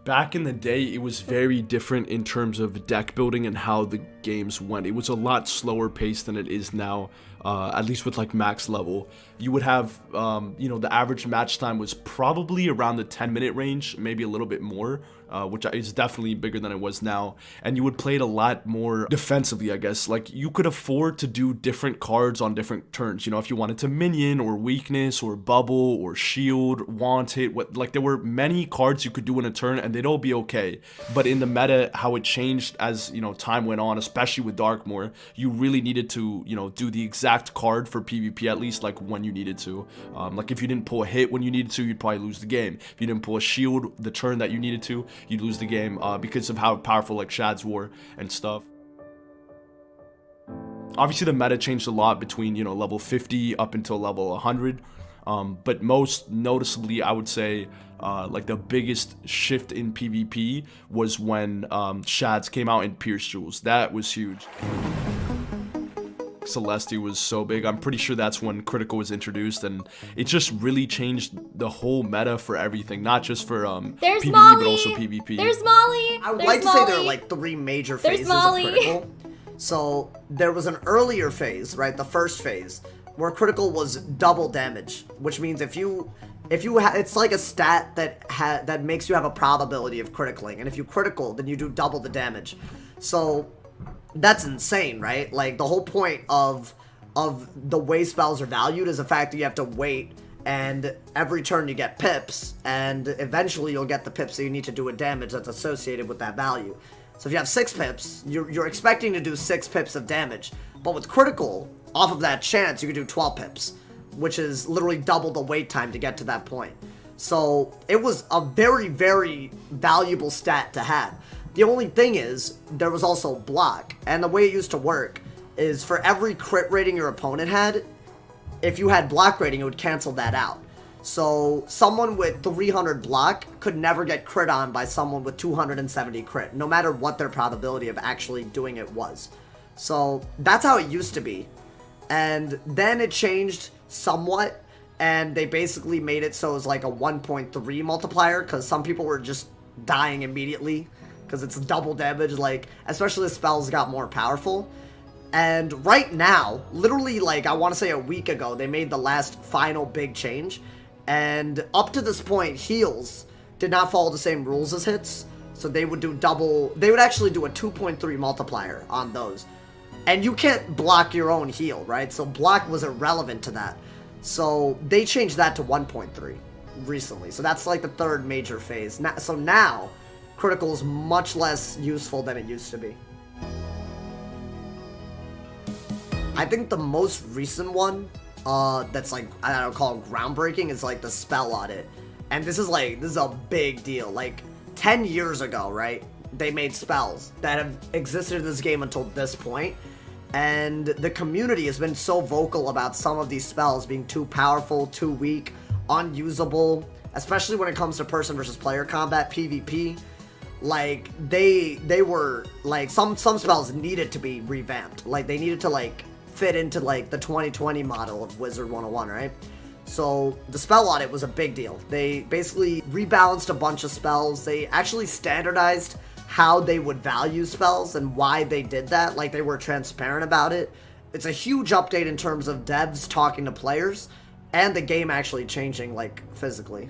[SPEAKER 14] Back in the day, it was very different in terms of deck building and how the games went. It was a lot slower paced than it is now, at least with like max level. You would have, you know, the average match time was probably around the 10-minute range, maybe a little bit more, which is definitely bigger than it was now. And you would play it a lot more defensively, I guess. Like, you could afford to do different cards on different turns. You know, if you wanted to minion or weakness or bubble or shield, wanted, like there were many cards you could do in a turn and they'd all be okay. But in the meta, how it changed as, you know, time went on, especially with Darkmoor, you really needed to, you know, do the exact card for PvP, at least like when you needed to. Like if you didn't pull a hit when you needed to, you'd probably lose the game. If you didn't pull a shield the turn that you needed to, you'd lose the game because of how powerful like Shad's were and stuff. Obviously the meta changed a lot between, you know, level 50 up until level 100. But most noticeably, I would say, like the biggest shift in PvP was when Shads came out in Pierce Jewels. That was huge. Celestia was so big. I'm pretty sure that's when Critical was introduced, and it just really changed the whole meta for everything, not just for PvE,
[SPEAKER 1] Molly.
[SPEAKER 14] but also PvP.
[SPEAKER 1] There's Molly.
[SPEAKER 16] I would
[SPEAKER 1] There's
[SPEAKER 16] like to
[SPEAKER 1] Molly.
[SPEAKER 16] say there are like 3 major phases of
[SPEAKER 1] Molly.
[SPEAKER 16] Critical. So there was an earlier phase, right? The first phase, where Critical was double damage, which means if you it's like a stat that makes you have a probability of criticaling, and if you critical, then you do double the damage. So that's insane, right? Like, the whole point of the way spells are valued is the fact that you have to wait, and every turn you get pips, and eventually you'll get the pips that you need to do a damage that's associated with that value. So if you have 6 pips, you're expecting to do 6 pips of damage, but with critical, off of that chance, you can do 12 pips, which is literally double the wait time to get to that point. So it was a very, very valuable stat to have. The only thing is, there was also block, and the way it used to work is for every crit rating your opponent had, if you had block rating, it would cancel that out. So someone with 300 block could never get crit on by someone with 270 crit, no matter what their probability of actually doing it was. So that's how it used to be. And then it changed somewhat, and they basically made it so it was like a 1.3 multiplier, because some people were just dying immediately, because it's double damage, like, especially the spells got more powerful. And right now, literally, like, I want to say a week ago, they made the last final big change, and up to this point, heals did not follow the same rules as hits, so they would do they would actually do a 2.3 multiplier on those. And you can't block your own heal, right? So block was irrelevant to that. So they changed that to 1.3 recently. So that's like the 3rd major phase. So now, critical is much less useful than it used to be. I think the most recent one, that's like, I don't call it groundbreaking, is like the spell audit. And this is a big deal. Like, 10 years ago, right? They made spells that have existed in this game until this point. And the community has been so vocal about some of these spells being too powerful, too weak, unusable, especially when it comes to person versus player combat, PvP. Like, they were, like, some spells needed to be revamped. Like, they needed to, like, fit into, like, the 2020 model of Wizard101, right? So, the spell audit was a big deal. They basically rebalanced a bunch of spells. They actually standardized how they would value spells and why they did that. Like, they were transparent about it. It's a huge update in terms of devs talking to players and the game actually changing, like, physically.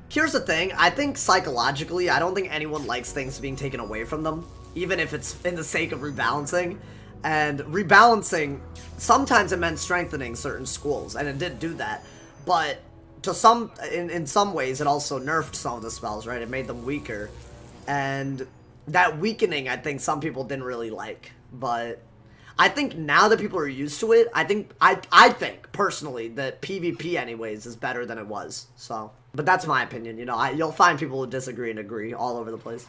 [SPEAKER 16] Here's the thing, I think psychologically, I don't think anyone likes things being taken away from them, even if it's in the sake of rebalancing. And rebalancing, sometimes it meant strengthening certain schools, and it did do that. But to in some ways, it also nerfed some of the spells, right? It made them weaker. And that weakening, I think some people didn't really like. But I think now that people are used to it, I think personally that PvP anyways is better than it was. So, but that's my opinion. You know, you'll find people who disagree and agree all over the place.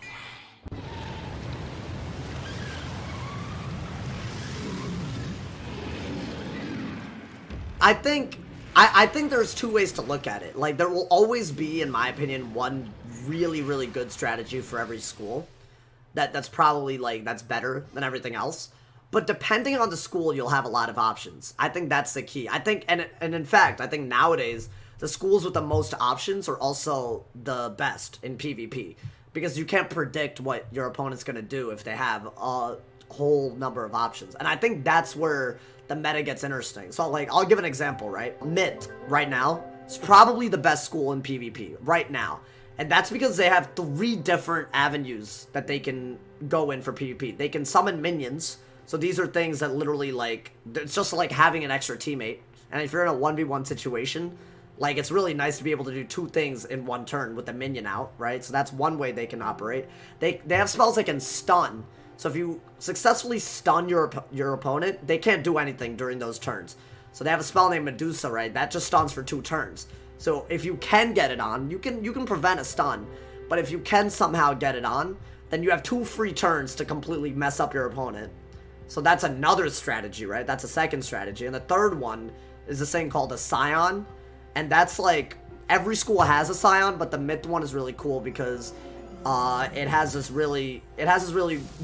[SPEAKER 16] I think there's two ways to look at it. Like, there will always be, in my opinion, one really, really good strategy for every school. That's probably, like, that's better than everything else. But depending on the school, you'll have a lot of options. I think that's the key. I think, and in fact, I think nowadays, the schools with the most options are also the best in PvP. Because you can't predict what your opponent's going to do if they have a whole number of options. And I think that's where the meta gets interesting. So, like, I'll give an example, right? Mint, right now, is probably the best school in PvP, right now. And that's because they have 3 different avenues that they can go in for PvP. They can summon minions, so these are things that literally, like, it's just like having an extra teammate. And if you're in a 1v1 situation, like, it's really nice to be able to do 2 things in one turn with the minion out, right? So that's one way they can operate. They have spells that can stun. So if you successfully stun your opponent, they can't do anything during those turns. So they have a spell named Medusa, right? That just stuns for 2 turns. So if you can get it on, you can prevent a stun. But if you can somehow get it on, then you have 2 free turns to completely mess up your opponent. So that's another strategy, right? That's a second strategy. And the third one is this thing called a Scion. And that's like, every school has a Scion, but the Myth one is really cool because it has this really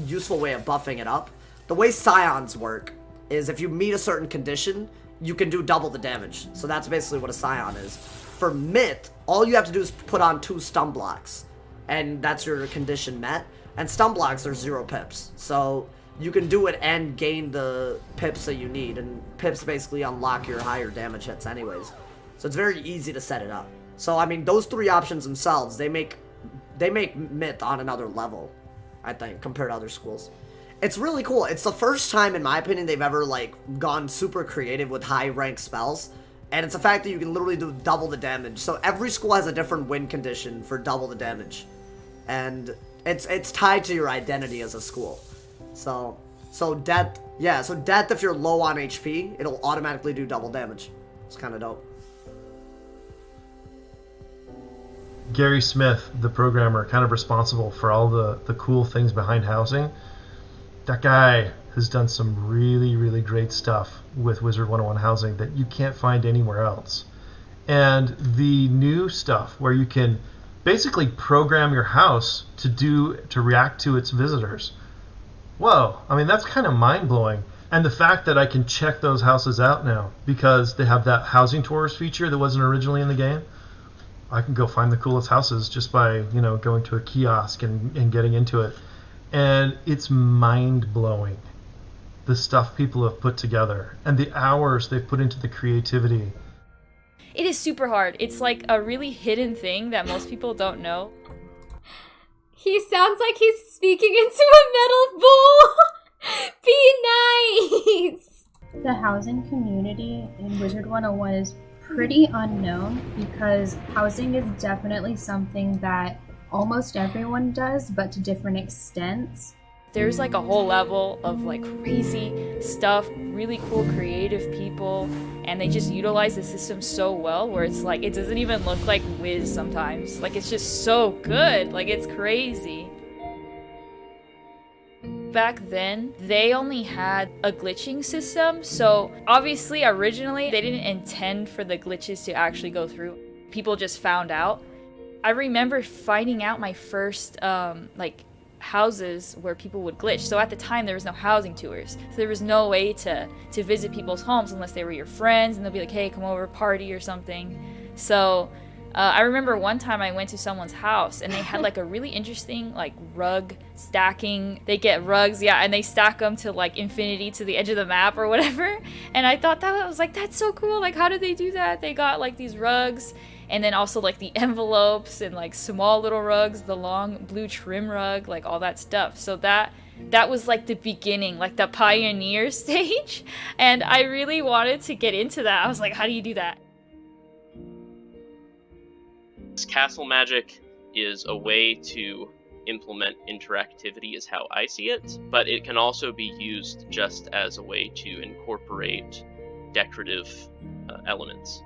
[SPEAKER 16] useful way of buffing it up. The way Scions work is if you meet a certain condition, you can do double the damage. So that's basically what a Scion is. For Myth, all you have to do is put on 2 stun blocks, and that's your condition met. And stun blocks are 0 pips, so you can do it and gain the pips that you need, and pips basically unlock your higher damage hits anyways. So it's very easy to set it up. So I mean, those 3 options themselves, they make Myth on another level, I think, compared to other schools. It's really cool. It's the first time, in my opinion, they've ever, like, gone super creative with high-ranked spells. And it's the fact that you can literally do double the damage. So every school has a different win condition for double the damage. And it's tied to your identity as a school. So death, yeah, so death, if you're low on HP, it'll automatically do double damage. It's kind of dope.
[SPEAKER 8] Gary Smith, the programmer, kind of responsible for all the cool things behind housing. That guy has done some really, really great stuff with Wizard101 housing that you can't find anywhere else. And the new stuff where you can basically program your house to react to its visitors. Whoa, I mean, that's kind of mind-blowing. And the fact that I can check those houses out now because they have that housing tours feature that wasn't originally in the game. I can go find the coolest houses just by, you know, going to a kiosk and getting into it. And it's mind-blowing, the stuff people have put together and the hours they've put into the creativity.
[SPEAKER 17] It is super hard. It's like a really hidden thing that most people don't know.
[SPEAKER 1] He sounds like he's speaking into a metal bowl. Be nice.
[SPEAKER 18] The housing community in Wizard101 is pretty unknown because housing is definitely something that almost everyone does, but to different extents.
[SPEAKER 17] There's like a whole level of like crazy stuff, really cool creative people, and they just utilize the system so well where it's like it doesn't even look like Wiz sometimes. Like it's just so good, like it's crazy. Back then, they only had a glitching system, so obviously originally they didn't intend for the glitches to actually go through. People just found out. I remember finding out my first like houses where people would glitch. So at the time there was no housing tours, so there was no way to visit people's homes unless they were your friends and they'll be like, hey, come over, party or something. So I remember one time I went to someone's house and they had like a really interesting like rug stacking. They get rugs, yeah, and they stack them to like infinity to the edge of the map or whatever. And I thought that was like, that's so cool. Like, how did they do that? They got like these rugs and then also like the envelopes and like small little rugs, the long blue trim rug, like all that stuff. So that that was like the beginning, like the pioneer stage. And I really wanted to get into that. I was like, how do you do that?
[SPEAKER 19] Castle magic is a way to implement interactivity is how I see it, but it can also be used just as a way to incorporate decorative elements.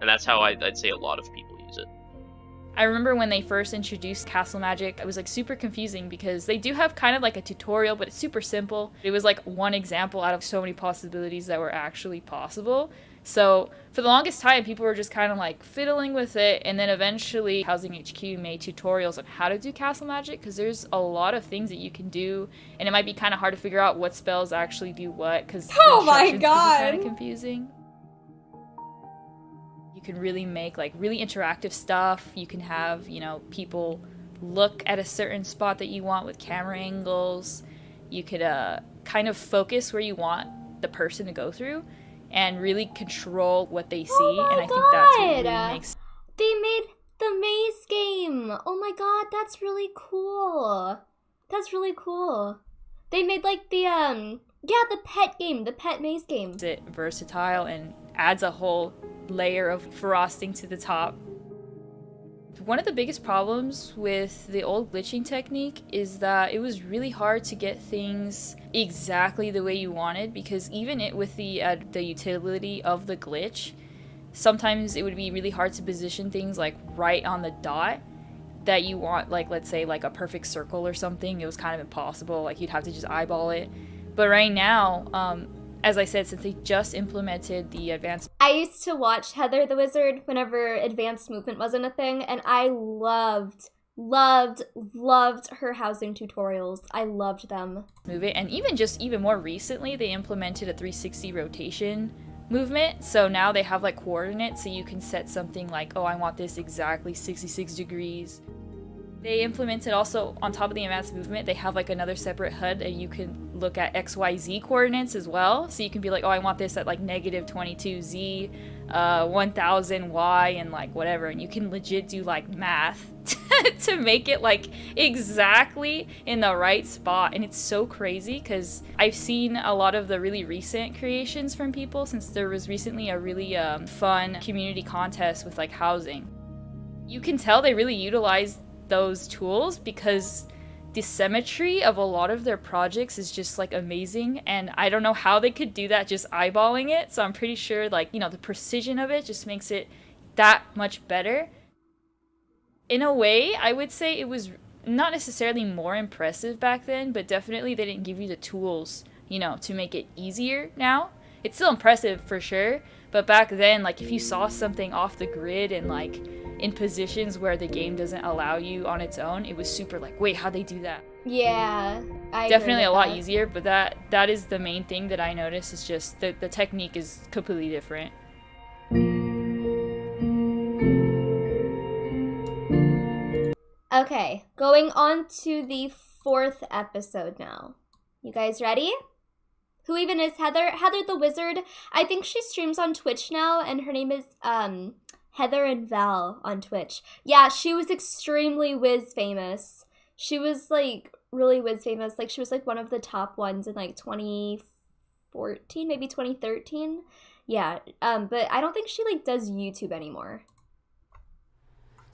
[SPEAKER 19] And that's how I'd say a lot of people use it.
[SPEAKER 17] I remember when they first introduced castle magic, it was like super confusing because they do have kind of like a tutorial, but it's super simple. It was like one example out of so many possibilities that were actually possible. So for the longest time, people were just kind of like fiddling with it, and then eventually Housing HQ made tutorials on how to do castle magic, because there's a lot of things that you can do, and it might be kind of hard to figure out what spells actually do what, because
[SPEAKER 1] Oh my
[SPEAKER 17] can be
[SPEAKER 1] God.
[SPEAKER 17] kind of confusing. You can really make like really interactive stuff. You can have, you know, people look at a certain spot that you want with camera angles. You could kind of focus where you want the person to go through and really control what they see, and I think that's what really makes.
[SPEAKER 1] They made the maze game. Oh my god, that's really cool. That's really cool. They made like the the pet game, the pet maze game.
[SPEAKER 17] It's versatile and adds a whole layer of frosting to the top. One of the biggest problems with the old glitching technique is that it was really hard to get things exactly the way you wanted, because even with the utility of the glitch, sometimes it would be really hard to position things like right on the dot that you want, like let's say like a perfect circle or something. It was kind of impossible, like you'd have to just eyeball it. But right now, as I said, since they just implemented the advanced...
[SPEAKER 1] I used to watch Heather the Wizard whenever advanced movement wasn't a thing, and I loved her housing tutorials. I loved them.
[SPEAKER 17] Move it, and even more recently, they implemented a 360 rotation movement. So now they have like coordinates, so you can set something like, oh, I want this exactly 66 degrees. They implemented also, on top of the advanced movement, they have like another separate HUD, and you can look at XYZ coordinates as well. So you can be like, oh, I want this at like -22Z, 1000Y, and like whatever. And you can legit do like math to make it like exactly in the right spot. And it's so crazy because I've seen a lot of the really recent creations from people, since there was recently a really fun community contest with like housing. You can tell they really utilized those tools because the symmetry of a lot of their projects is just like amazing, and I don't know how they could do that just eyeballing it. So I'm pretty sure, like, you know, the precision of it just makes it that much better. In a way, I would say it was not necessarily more impressive back then, but definitely they didn't give you the tools, you know, to make it easier now. It's still impressive for sure, but back then, like, if you saw something off the grid and like in positions where the game doesn't allow you on its own, it was super like, wait, how'd they do that?
[SPEAKER 1] Yeah, I
[SPEAKER 17] definitely a lot
[SPEAKER 1] that.
[SPEAKER 17] easier, but that is the main thing that I noticed, is just the technique is completely different.
[SPEAKER 1] Okay, going on to the 4th episode now. You guys ready? Who even is Heather? Heather the Wizard. I think she streams on Twitch now, and her name is Heather and Val on Twitch. Yeah, she was extremely Wiz famous. She was like really Wiz famous. Like she was like one of the top ones in like 2014, maybe 2013. Yeah, but I don't think she like does YouTube anymore.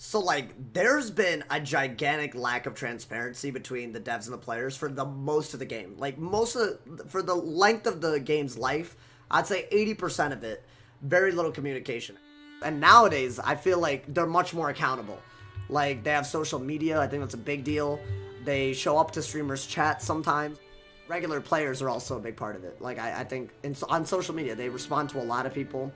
[SPEAKER 16] So, like, there's been a gigantic lack of transparency between the devs and the players for the most of the game. Like, for the length of the game's life, I'd say 80% of it, very little communication. And nowadays, I feel like they're much more accountable. Like, they have social media, I think that's a big deal. They show up to streamers' chats sometimes. Regular players are also a big part of it. Like, I think on social media, they respond to a lot of people.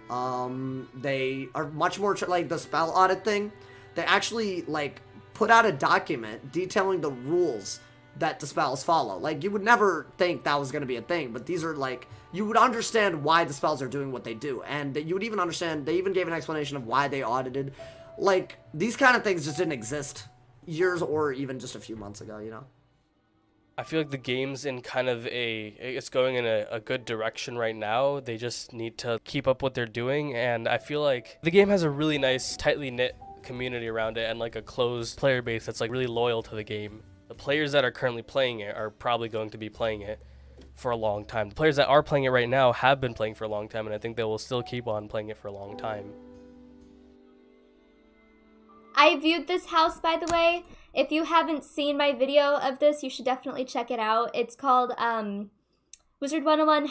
[SPEAKER 16] They are much more like the spell audit thing. They actually like put out a document detailing the rules that the spells follow. Like, you would never think that was going to be a thing, but these are like, you would understand why the spells are doing what they do, and you would even understand, they even gave an explanation of why they audited. Like, these kind of things just didn't exist years or even just a few months ago, you know?
[SPEAKER 3] I feel like the game's in kind of it's going in a good direction right now. They just need to keep up what they're doing, and I feel like the game has a really nice, tightly knit community around it, and like a closed player base that's like really loyal to the game. The players that are currently playing it are probably going to be playing it for a long time. The players that are playing it right now have been playing for a long time, and I think they will still keep on playing it for a long time.
[SPEAKER 1] I viewed this house, by the way. If you haven't seen my video of this, you should definitely check it out. It's called Wizard101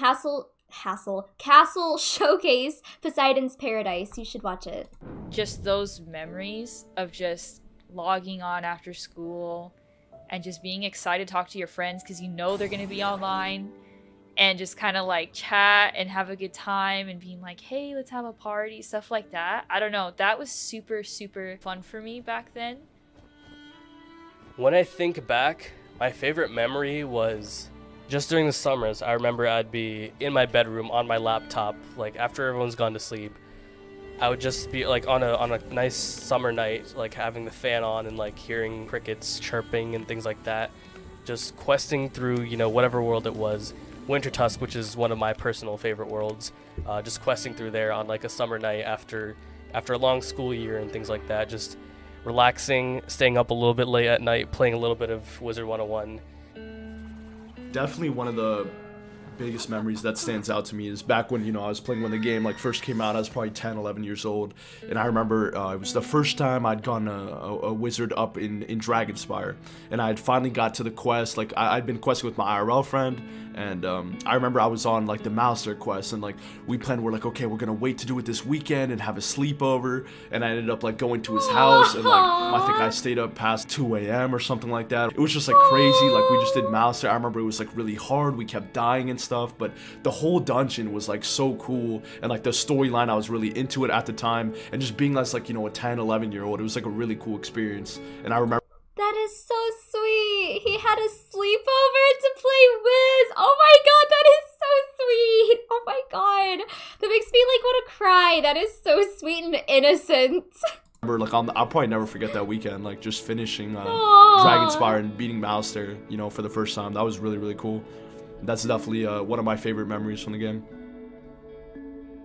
[SPEAKER 1] Castle Showcase Poseidon's Paradise. You should watch it.
[SPEAKER 17] Just those memories of just logging on after school and just being excited to talk to your friends because you know they're going to be online, and just kind of like chat and have a good time and being like, hey, let's have a party, stuff like that. I don't know. That was super, super fun for me back then.
[SPEAKER 3] When I think back, my favorite memory was just during the summers. I remember I'd be in my bedroom on my laptop, like after everyone's gone to sleep. I would just be like on a nice summer night, like having the fan on and like hearing crickets chirping and things like that. Just questing through, you know, whatever world it was. Winter Tusk, which is one of my personal favorite worlds. Just questing through there on like a summer night after a long school year and things like that. Just relaxing, staying up a little bit late at night, playing a little bit of Wizard101.
[SPEAKER 14] Definitely one of the biggest memories that stands out to me is back when, you know, I was playing when the game like first came out. I was probably 10, 11 years old, and I remember it was the first time I'd gone a wizard up in Dragonspire, and I had finally got to the quest. Like I'd been questing with my IRL friend, and I remember I was on like the Master quest, and like we're like, okay, we're gonna wait to do it this weekend and have a sleepover, and I ended up like going to his house, and like I think I stayed up past 2 a.m. or something like that. It was just like crazy. Like we just did Master. I remember it was like really hard. We kept dying and stuff, but the whole dungeon was like so cool, and like the storyline, I was really into it at the time, and just being like, you know, a 10, 11-year-old, it was like a really cool experience. And I remember
[SPEAKER 1] That is so sweet. He had a sleepover to play Wiz. Oh my god, that is so sweet. Oh my god. That makes me like want to cry. That is so sweet and innocent.
[SPEAKER 14] like I'll probably never forget that weekend, like just finishing Dragonspire and beating Master, you know, for the first time. That was really, really cool. That's definitely one of my favorite memories from the game.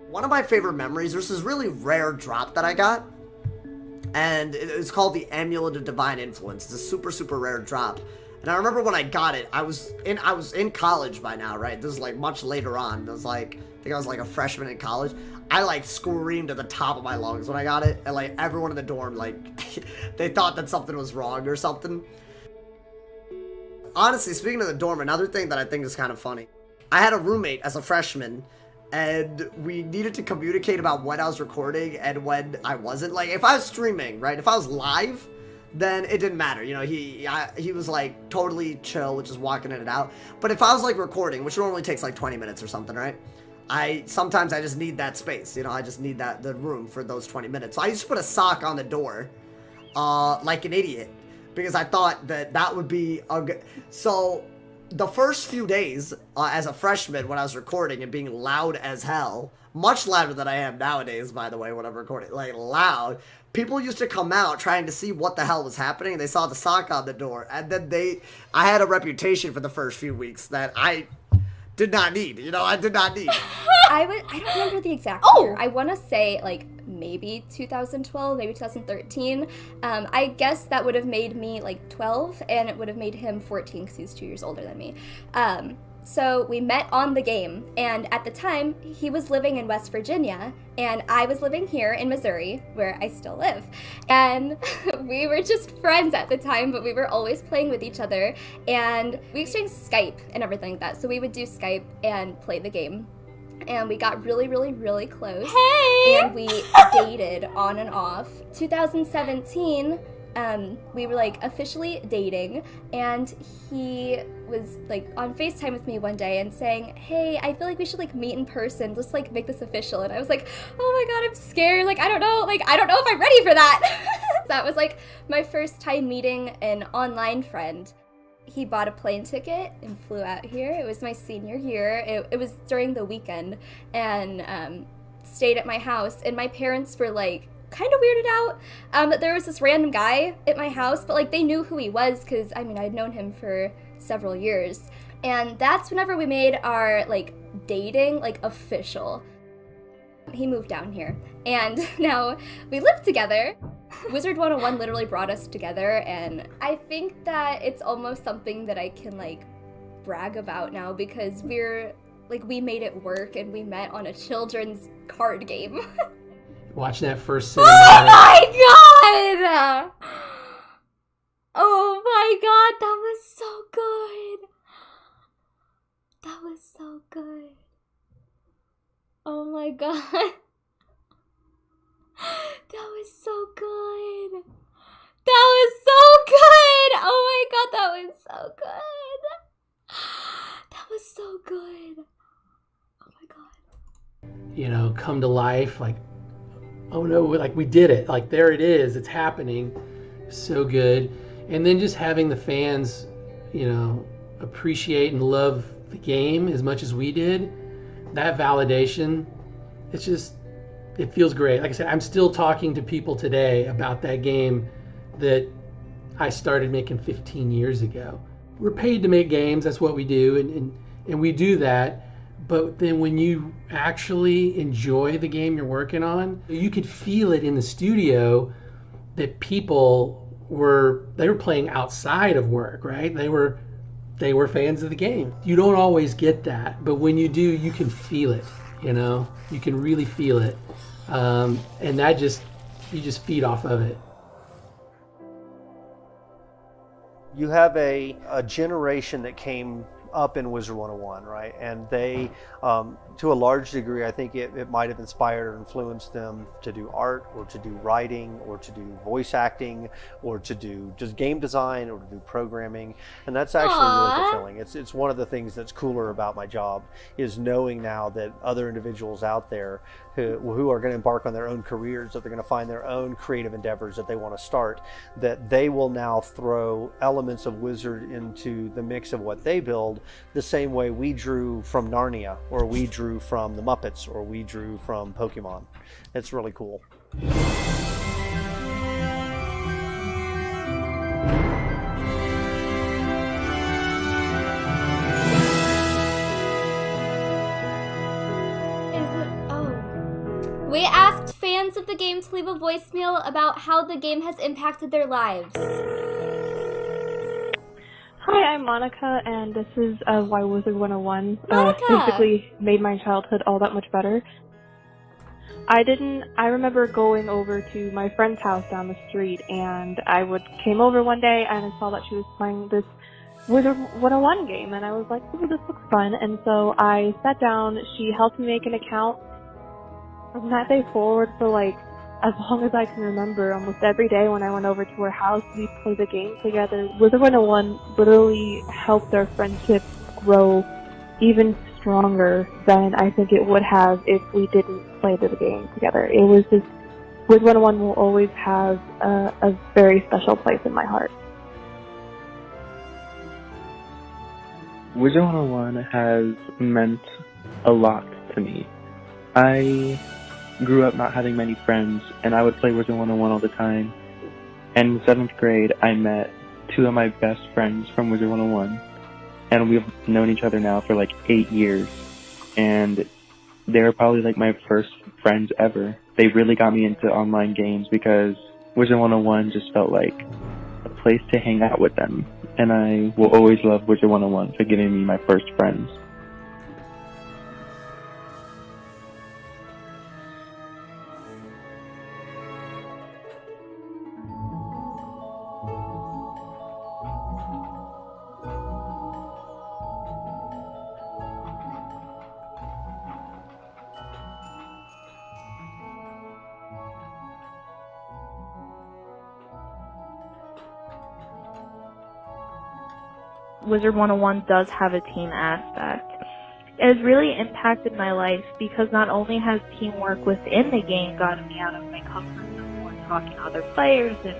[SPEAKER 16] One of my favorite memories, there's this really rare drop that I got, and it's called the Amulet of Divine Influence. It's a super, super rare drop. And I remember when I got it, I was in college by now, right? This is like much later on. I think I was like a freshman in college. I like screamed at the top of my lungs when I got it, and like everyone in the dorm, like they thought that something was wrong or something. Honestly, speaking of the dorm, another thing that I think is kind of funny. I had a roommate as a freshman, and we needed to communicate about when I was recording and when I wasn't. Like, if I was streaming, right, if I was live, then it didn't matter. You know, he was, like, totally chill with just walking in and out. But if I was, like, recording, which normally takes, like, 20 minutes or something, right, sometimes I just need that space. You know, I just need the room for those 20 minutes. So I used to put a sock on the door, like an idiot, because I thought that would be a good... So, the first few days, as a freshman, when I was recording and being loud as hell, much louder than I am nowadays, by the way, when I'm recording, like, loud, people used to come out trying to see what the hell was happening, and they saw the sock on the door, and then I had a reputation for the first few weeks that I did not need, you know, I did not need.
[SPEAKER 1] I don't remember the exact year. I want to say, like, maybe 2012, maybe 2013. I guess that would have made me, like, 12, and it would have made him 14, because he's 2 years older than me. So we met on the game, and at the time, he was living in West Virginia, and I was living here in Missouri, where I still live. And we were just friends at the time, but we were always playing with each other, and we exchanged Skype and everything like that. So we would do Skype and play the game. And we got really, really, really close. Hey! And we dated on and off. 2017, we were like officially dating, and he was like on FaceTime with me one day and saying, hey, I feel like we should like meet in person, just like make this official. And I was like, oh my god, I'm scared. Like, I don't know if I'm ready for that. That was like my first time meeting an online friend. He bought a plane ticket and flew out here. It was my senior year. It was during the weekend, and stayed at my house. And my parents were like kind of weirded out that there was this random guy at my house, but like they knew who he was because I mean I'd known him for several years. And that's whenever we made our like dating like official. He moved down here, and now we live together. Wizard101 literally brought us together, and I think that it's almost something that I can, like, brag about now, because we made it work, and we met on a children's card game.
[SPEAKER 5] Watching that first
[SPEAKER 1] Oh
[SPEAKER 5] cinematic.
[SPEAKER 1] my god! Oh my god, that was so good! That was so good. Oh my god. That was so good. That was so good! Oh my god, that was so good. That was so good. Oh my god.
[SPEAKER 5] You know, come to life, like, oh no, like we did it. Like, there it is, it's happening. So good. And then just having the fans, you know, appreciate and love the game as much as we did, that validation, it feels great. Like I said, I'm still talking to people today about that game that I started making 15 years ago. We're paid to make games, that's what we do, and we do that. But then when you actually enjoy the game you're working on, you could feel it in the studio that people were playing outside of work, right? They were fans of the game. You don't always get that, but when you do, you can feel it, you know? You can really feel it. And that you just feed off of it.
[SPEAKER 4] You have a generation that came up in Wizard101, right? And they, to a large degree, I think it might have inspired or influenced them to do art, or to do writing, or to do voice acting, or to do just game design, or to do programming. And that's actually really fulfilling. It's one of the things that's cooler about my job, is knowing now that other individuals out there who are going to embark on their own careers, that they're going to find their own creative endeavors that they want to start, that they will now throw elements of Wizard into the mix of what they build, the same way we drew from Narnia, or we drew from the Muppets, or we drew from Pokemon. It's really cool.
[SPEAKER 1] We asked fans of the game to leave a voicemail about how the game has impacted their lives.
[SPEAKER 20] Hi, I'm Monica, and this is why Wizard101
[SPEAKER 1] Monica!
[SPEAKER 20] basically made my childhood all that much better. I remember going over to my friend's house down the street, and came over one day and I saw that she was playing this Wizard101 game, and I was like, ooh, this looks fun. And so I sat down, she helped me make an account. From that day forward, for like as long as I can remember, almost every day when I went over to her house, we'd play the game together. Wizard101 literally helped our friendship grow even stronger than I think it would have if we didn't play the game together. It was just, Wizard101 will always have a very special place in my heart.
[SPEAKER 21] Wizard101 has meant a lot to me. I grew up not having many friends, and I would play Wizard101 all the time. And in 7th grade, I met two of my best friends from Wizard101, and we've known each other now for like 8 years. And they were probably like my first friends ever. They really got me into online games because Wizard101 just felt like a place to hang out with them. And I will always love Wizard101 for giving me my first friends.
[SPEAKER 22] Wizard101 does have a team aspect. It has really impacted my life because not only has teamwork within the game gotten me out of my comfort zone when talking to other players and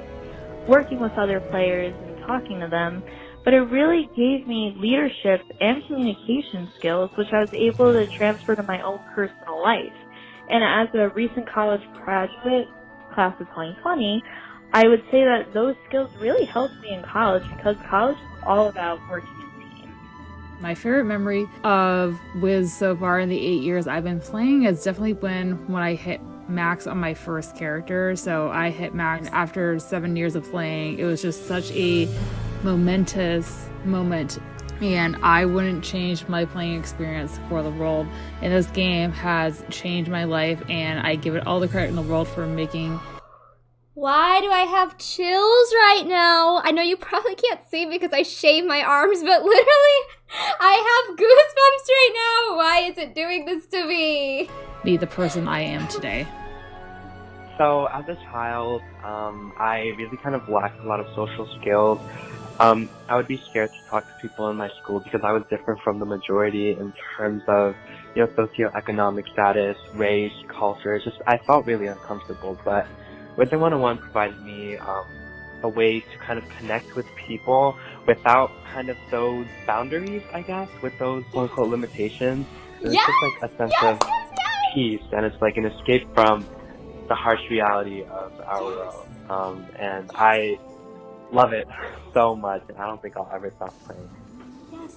[SPEAKER 22] working with other players and talking to them, but it really gave me leadership and communication skills, which I was able to transfer to my own personal life. And as a recent college graduate, class of 2020, I would say that those skills really helped me in college because college is all about working in teams.
[SPEAKER 23] My favorite memory of Wiz so far in the 8 years I've been playing is definitely when I hit
[SPEAKER 6] max on my first character, so I hit max after 7 years of playing. It was just such a momentous moment, and I wouldn't change my playing experience for the world. And this game has changed my life, and I give it all the credit in the world for making.
[SPEAKER 1] Why do I have chills right now? I know you probably can't see because I shave my arms, but literally, I have goosebumps right now. Why is it doing this to me?
[SPEAKER 6] Be the person I am today.
[SPEAKER 21] So as a child, I really kind of lacked a lot of social skills. I would be scared to talk to people in my school because I was different from the majority in terms of, socioeconomic status, race, culture. I felt really uncomfortable. But Wizard101 provided me a way to kind of connect with people without kind of those boundaries, I guess, with those quote-unquote limitations. It's just like a sense of peace, and it's like an escape from the harsh reality of our world. And I love it so much, and I don't think I'll ever stop playing.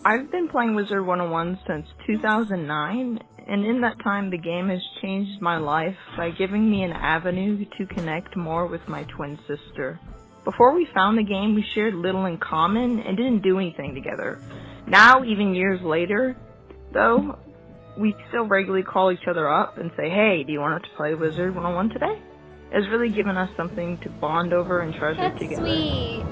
[SPEAKER 7] I've been playing Wizard101 since 2009, and in that time the game has changed my life by giving me an avenue to connect more with my twin sister. Before we found the game, we shared little in common and didn't do anything together. Now, even years later, though, we still regularly call each other up and say, hey, do you want to play Wizard101 today? It's really given us something to bond over and treasure together.
[SPEAKER 1] Sweet.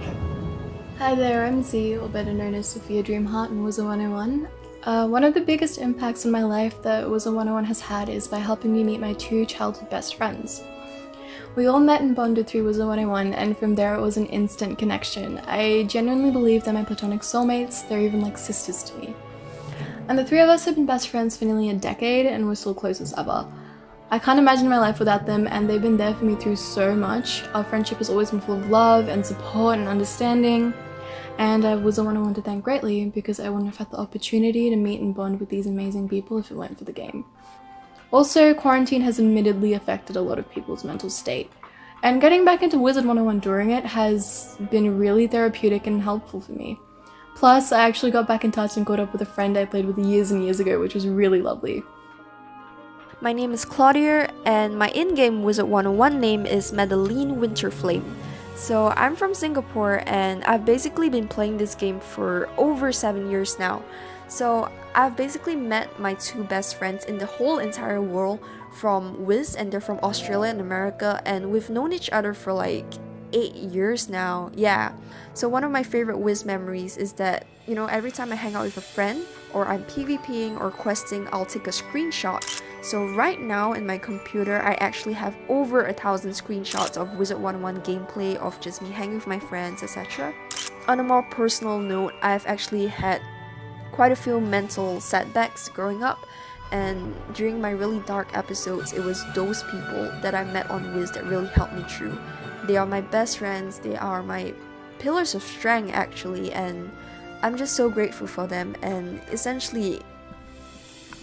[SPEAKER 23] Hi there, I'm Z, or better known as Sophia Dreamheart in Wizard101. One of the biggest impacts in my life that Wizard101 has had is by helping me meet my 2 childhood best friends. We all met and bonded through Wizard101, and from there it was an instant connection. I genuinely believe they're my platonic soulmates. They're even like sisters to me. And the 3 of us have been best friends for nearly a decade, and we're still close as ever. I can't imagine my life without them, and they've been there for me through so much. Our friendship has always been full of love and support and understanding, and I was the one I want to thank greatly because I wouldn't have had the opportunity to meet and bond with these amazing people if it weren't for the game. Also, quarantine has admittedly affected a lot of people's mental state, and getting back into Wizard101 during it has been really therapeutic and helpful for me. Plus, I actually got back in touch and caught up with a friend I played with years and years ago, which was really lovely.
[SPEAKER 24] My name is Claudia, and my in-game Wizard101 name is Madeline Winterflame. So I'm from Singapore, and I've basically been playing this game for over 7 years now. So I've basically met my 2 best friends in the whole entire world from Wiz, and they're from Australia and America, and we've known each other for like 8 years now. Yeah. So one of my favorite Wiz memories is that, every time I hang out with a friend, or I'm PvPing or questing, I'll take a screenshot. So right now in my computer, I actually have over 1,000 screenshots of Wizard101 gameplay, of just me hanging with my friends, etc. On a more personal note, I've actually had quite a few mental setbacks growing up, and during my really dark episodes, it was those people that I met on Wiz that really helped me through. They are my best friends, they are my pillars of strength actually, and I'm just so grateful for them. And essentially,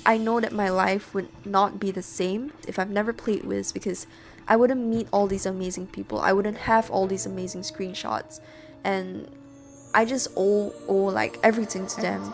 [SPEAKER 24] I know that my life would not be the same if I've never played Wiz, because I wouldn't meet all these amazing people, I wouldn't have all these amazing screenshots, and I just owe like everything to them.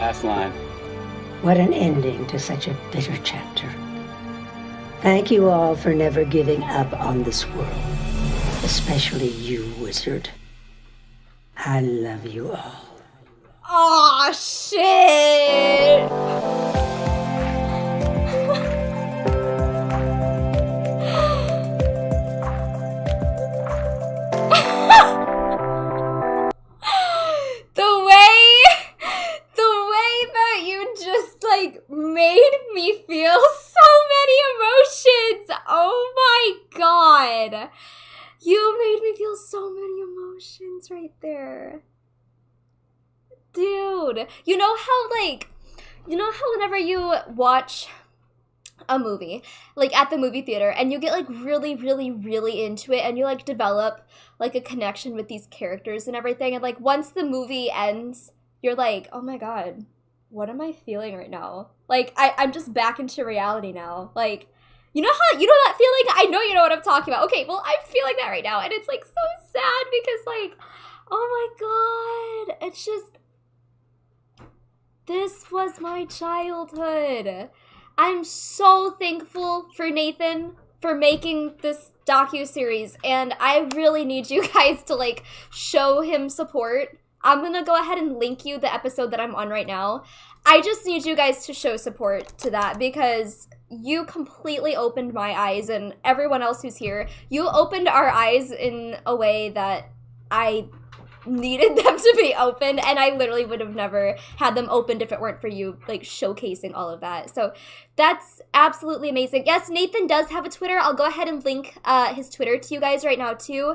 [SPEAKER 25] Last line.
[SPEAKER 26] What an ending to such a bitter chapter. Thank you all for never giving up on this world. Especially you, Wizard. I love you all.
[SPEAKER 1] Aw, shit! Made me feel so many emotions. Oh my god. You made me feel so many emotions right there. Dude, you know how whenever you watch a movie, like at the movie theater, and you get like really, really, really into it, and you like develop like a connection with these characters and everything, and like once the movie ends, you're like, oh my god, what am I feeling right now? Like, I'm just back into reality now. Like, you know that feeling? I know you know what I'm talking about. Okay, well, I'm feeling that right now, and it's, like, so sad because, like, oh my god, it's just, this was my childhood. I'm so thankful for Nathan for making this docu-series, and I really need you guys to, like, show him support. I'm gonna go ahead and link you the episode that I'm on right now. I just need you guys to show support to that because you completely opened my eyes, and everyone else who's here, you opened our eyes in a way that I needed them to be opened, and I literally would have never had them opened if it weren't for you, like, showcasing all of that. So that's absolutely amazing. Yes, Nathan does have a Twitter. I'll go ahead and link his Twitter to you guys right now too.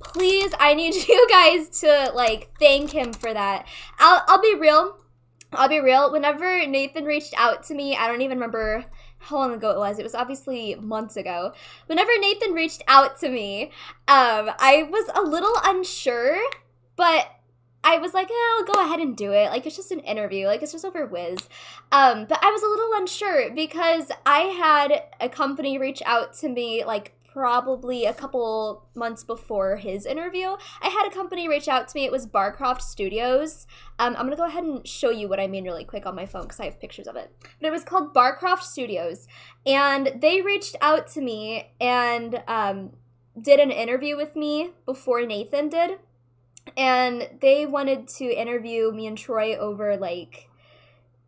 [SPEAKER 1] Please, I need you guys to, like, thank him for that. I'll be real. Whenever Nathan reached out to me, I don't even remember how long ago it was. It was obviously months ago. Whenever Nathan reached out to me, I was a little unsure, but I was like, I'll go ahead and do it. Like, it's just an interview. Like, it's just over Wiz. But I was a little unsure because I had a company reach out to me, like, probably a couple months before his interview. I had a company reach out to me. It was Barcroft Studios. I'm going to go ahead and show you what I mean really quick on my phone because I have pictures of it. But it was called Barcroft Studios. And they reached out to me and did an interview with me before Nathan did. And they wanted to interview me and Troy over, like,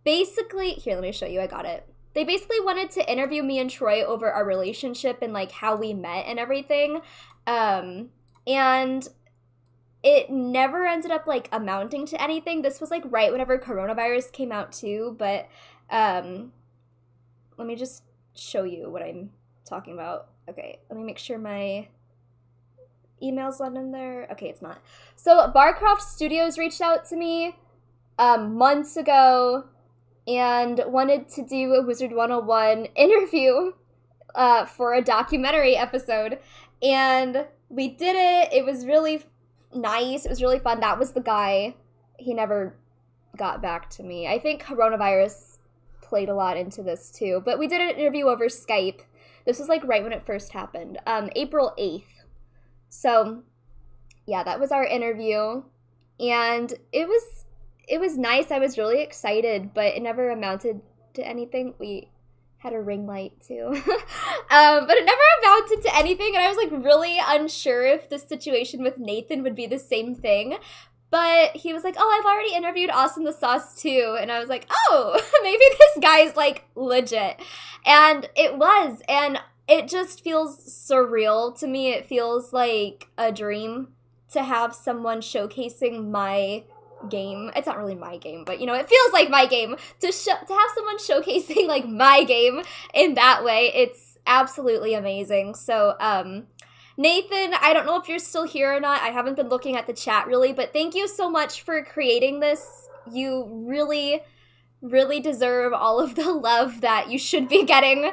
[SPEAKER 1] basically, here, let me show you, I got it. They basically wanted to interview me and Troy over our relationship and, like, how we met and everything. And it never ended up, like, amounting to anything. This was, like, right whenever coronavirus came out, too. But let me just show you what I'm talking about. Okay, let me make sure my email's not in there. Okay, it's not. So Barcroft Studios reached out to me months ago and wanted to do a Wizard101 interview for a documentary episode. And we did it. It was really nice. It was really fun. That was the guy. He never got back to me. I think coronavirus played a lot into this too. But we did an interview over Skype. This was, like, right when it first happened. April 8th. So, yeah, that was our interview. And it was nice. I was really excited, but it never amounted to anything. We had a ring light too. But it never amounted to anything, and I was, like, really unsure if the situation with Nathan would be the same thing. But he was like, oh, I've already interviewed Austin the Sauce too. And I was like, oh, maybe this guy's, like, legit. And it was, and it just feels surreal to me. It feels like a dream to have someone showcasing my game. It's not really my game, but, you know, it feels like my game. To have someone showcasing, like, my game in that way, it's absolutely amazing. So, Nathan, I don't know if you're still here or not. I haven't been looking at the chat really, but thank you so much for creating this. You really deserve all of the love that you should be getting.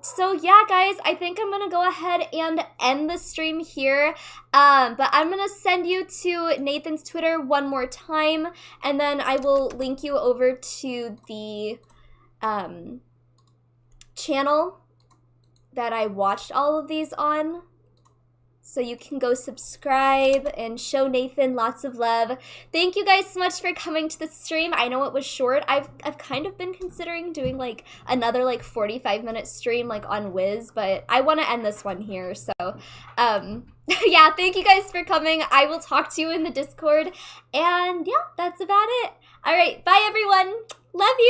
[SPEAKER 1] So yeah, guys, I think I'm gonna go ahead and end the stream here. But I'm gonna send you to Nathan's Twitter one more time, and then I will link you over to the channel that I watched all of these on. So you can go subscribe and show Nathan lots of love. Thank you guys so much for coming to the stream. I know it was short. I've kind of been considering doing, like, another, like, 45-minute stream, like, on Wiz, but I want to end this one here. So, yeah, thank you guys for coming. I will talk to you in the Discord. And yeah, that's about it. All right, bye everyone. Love you.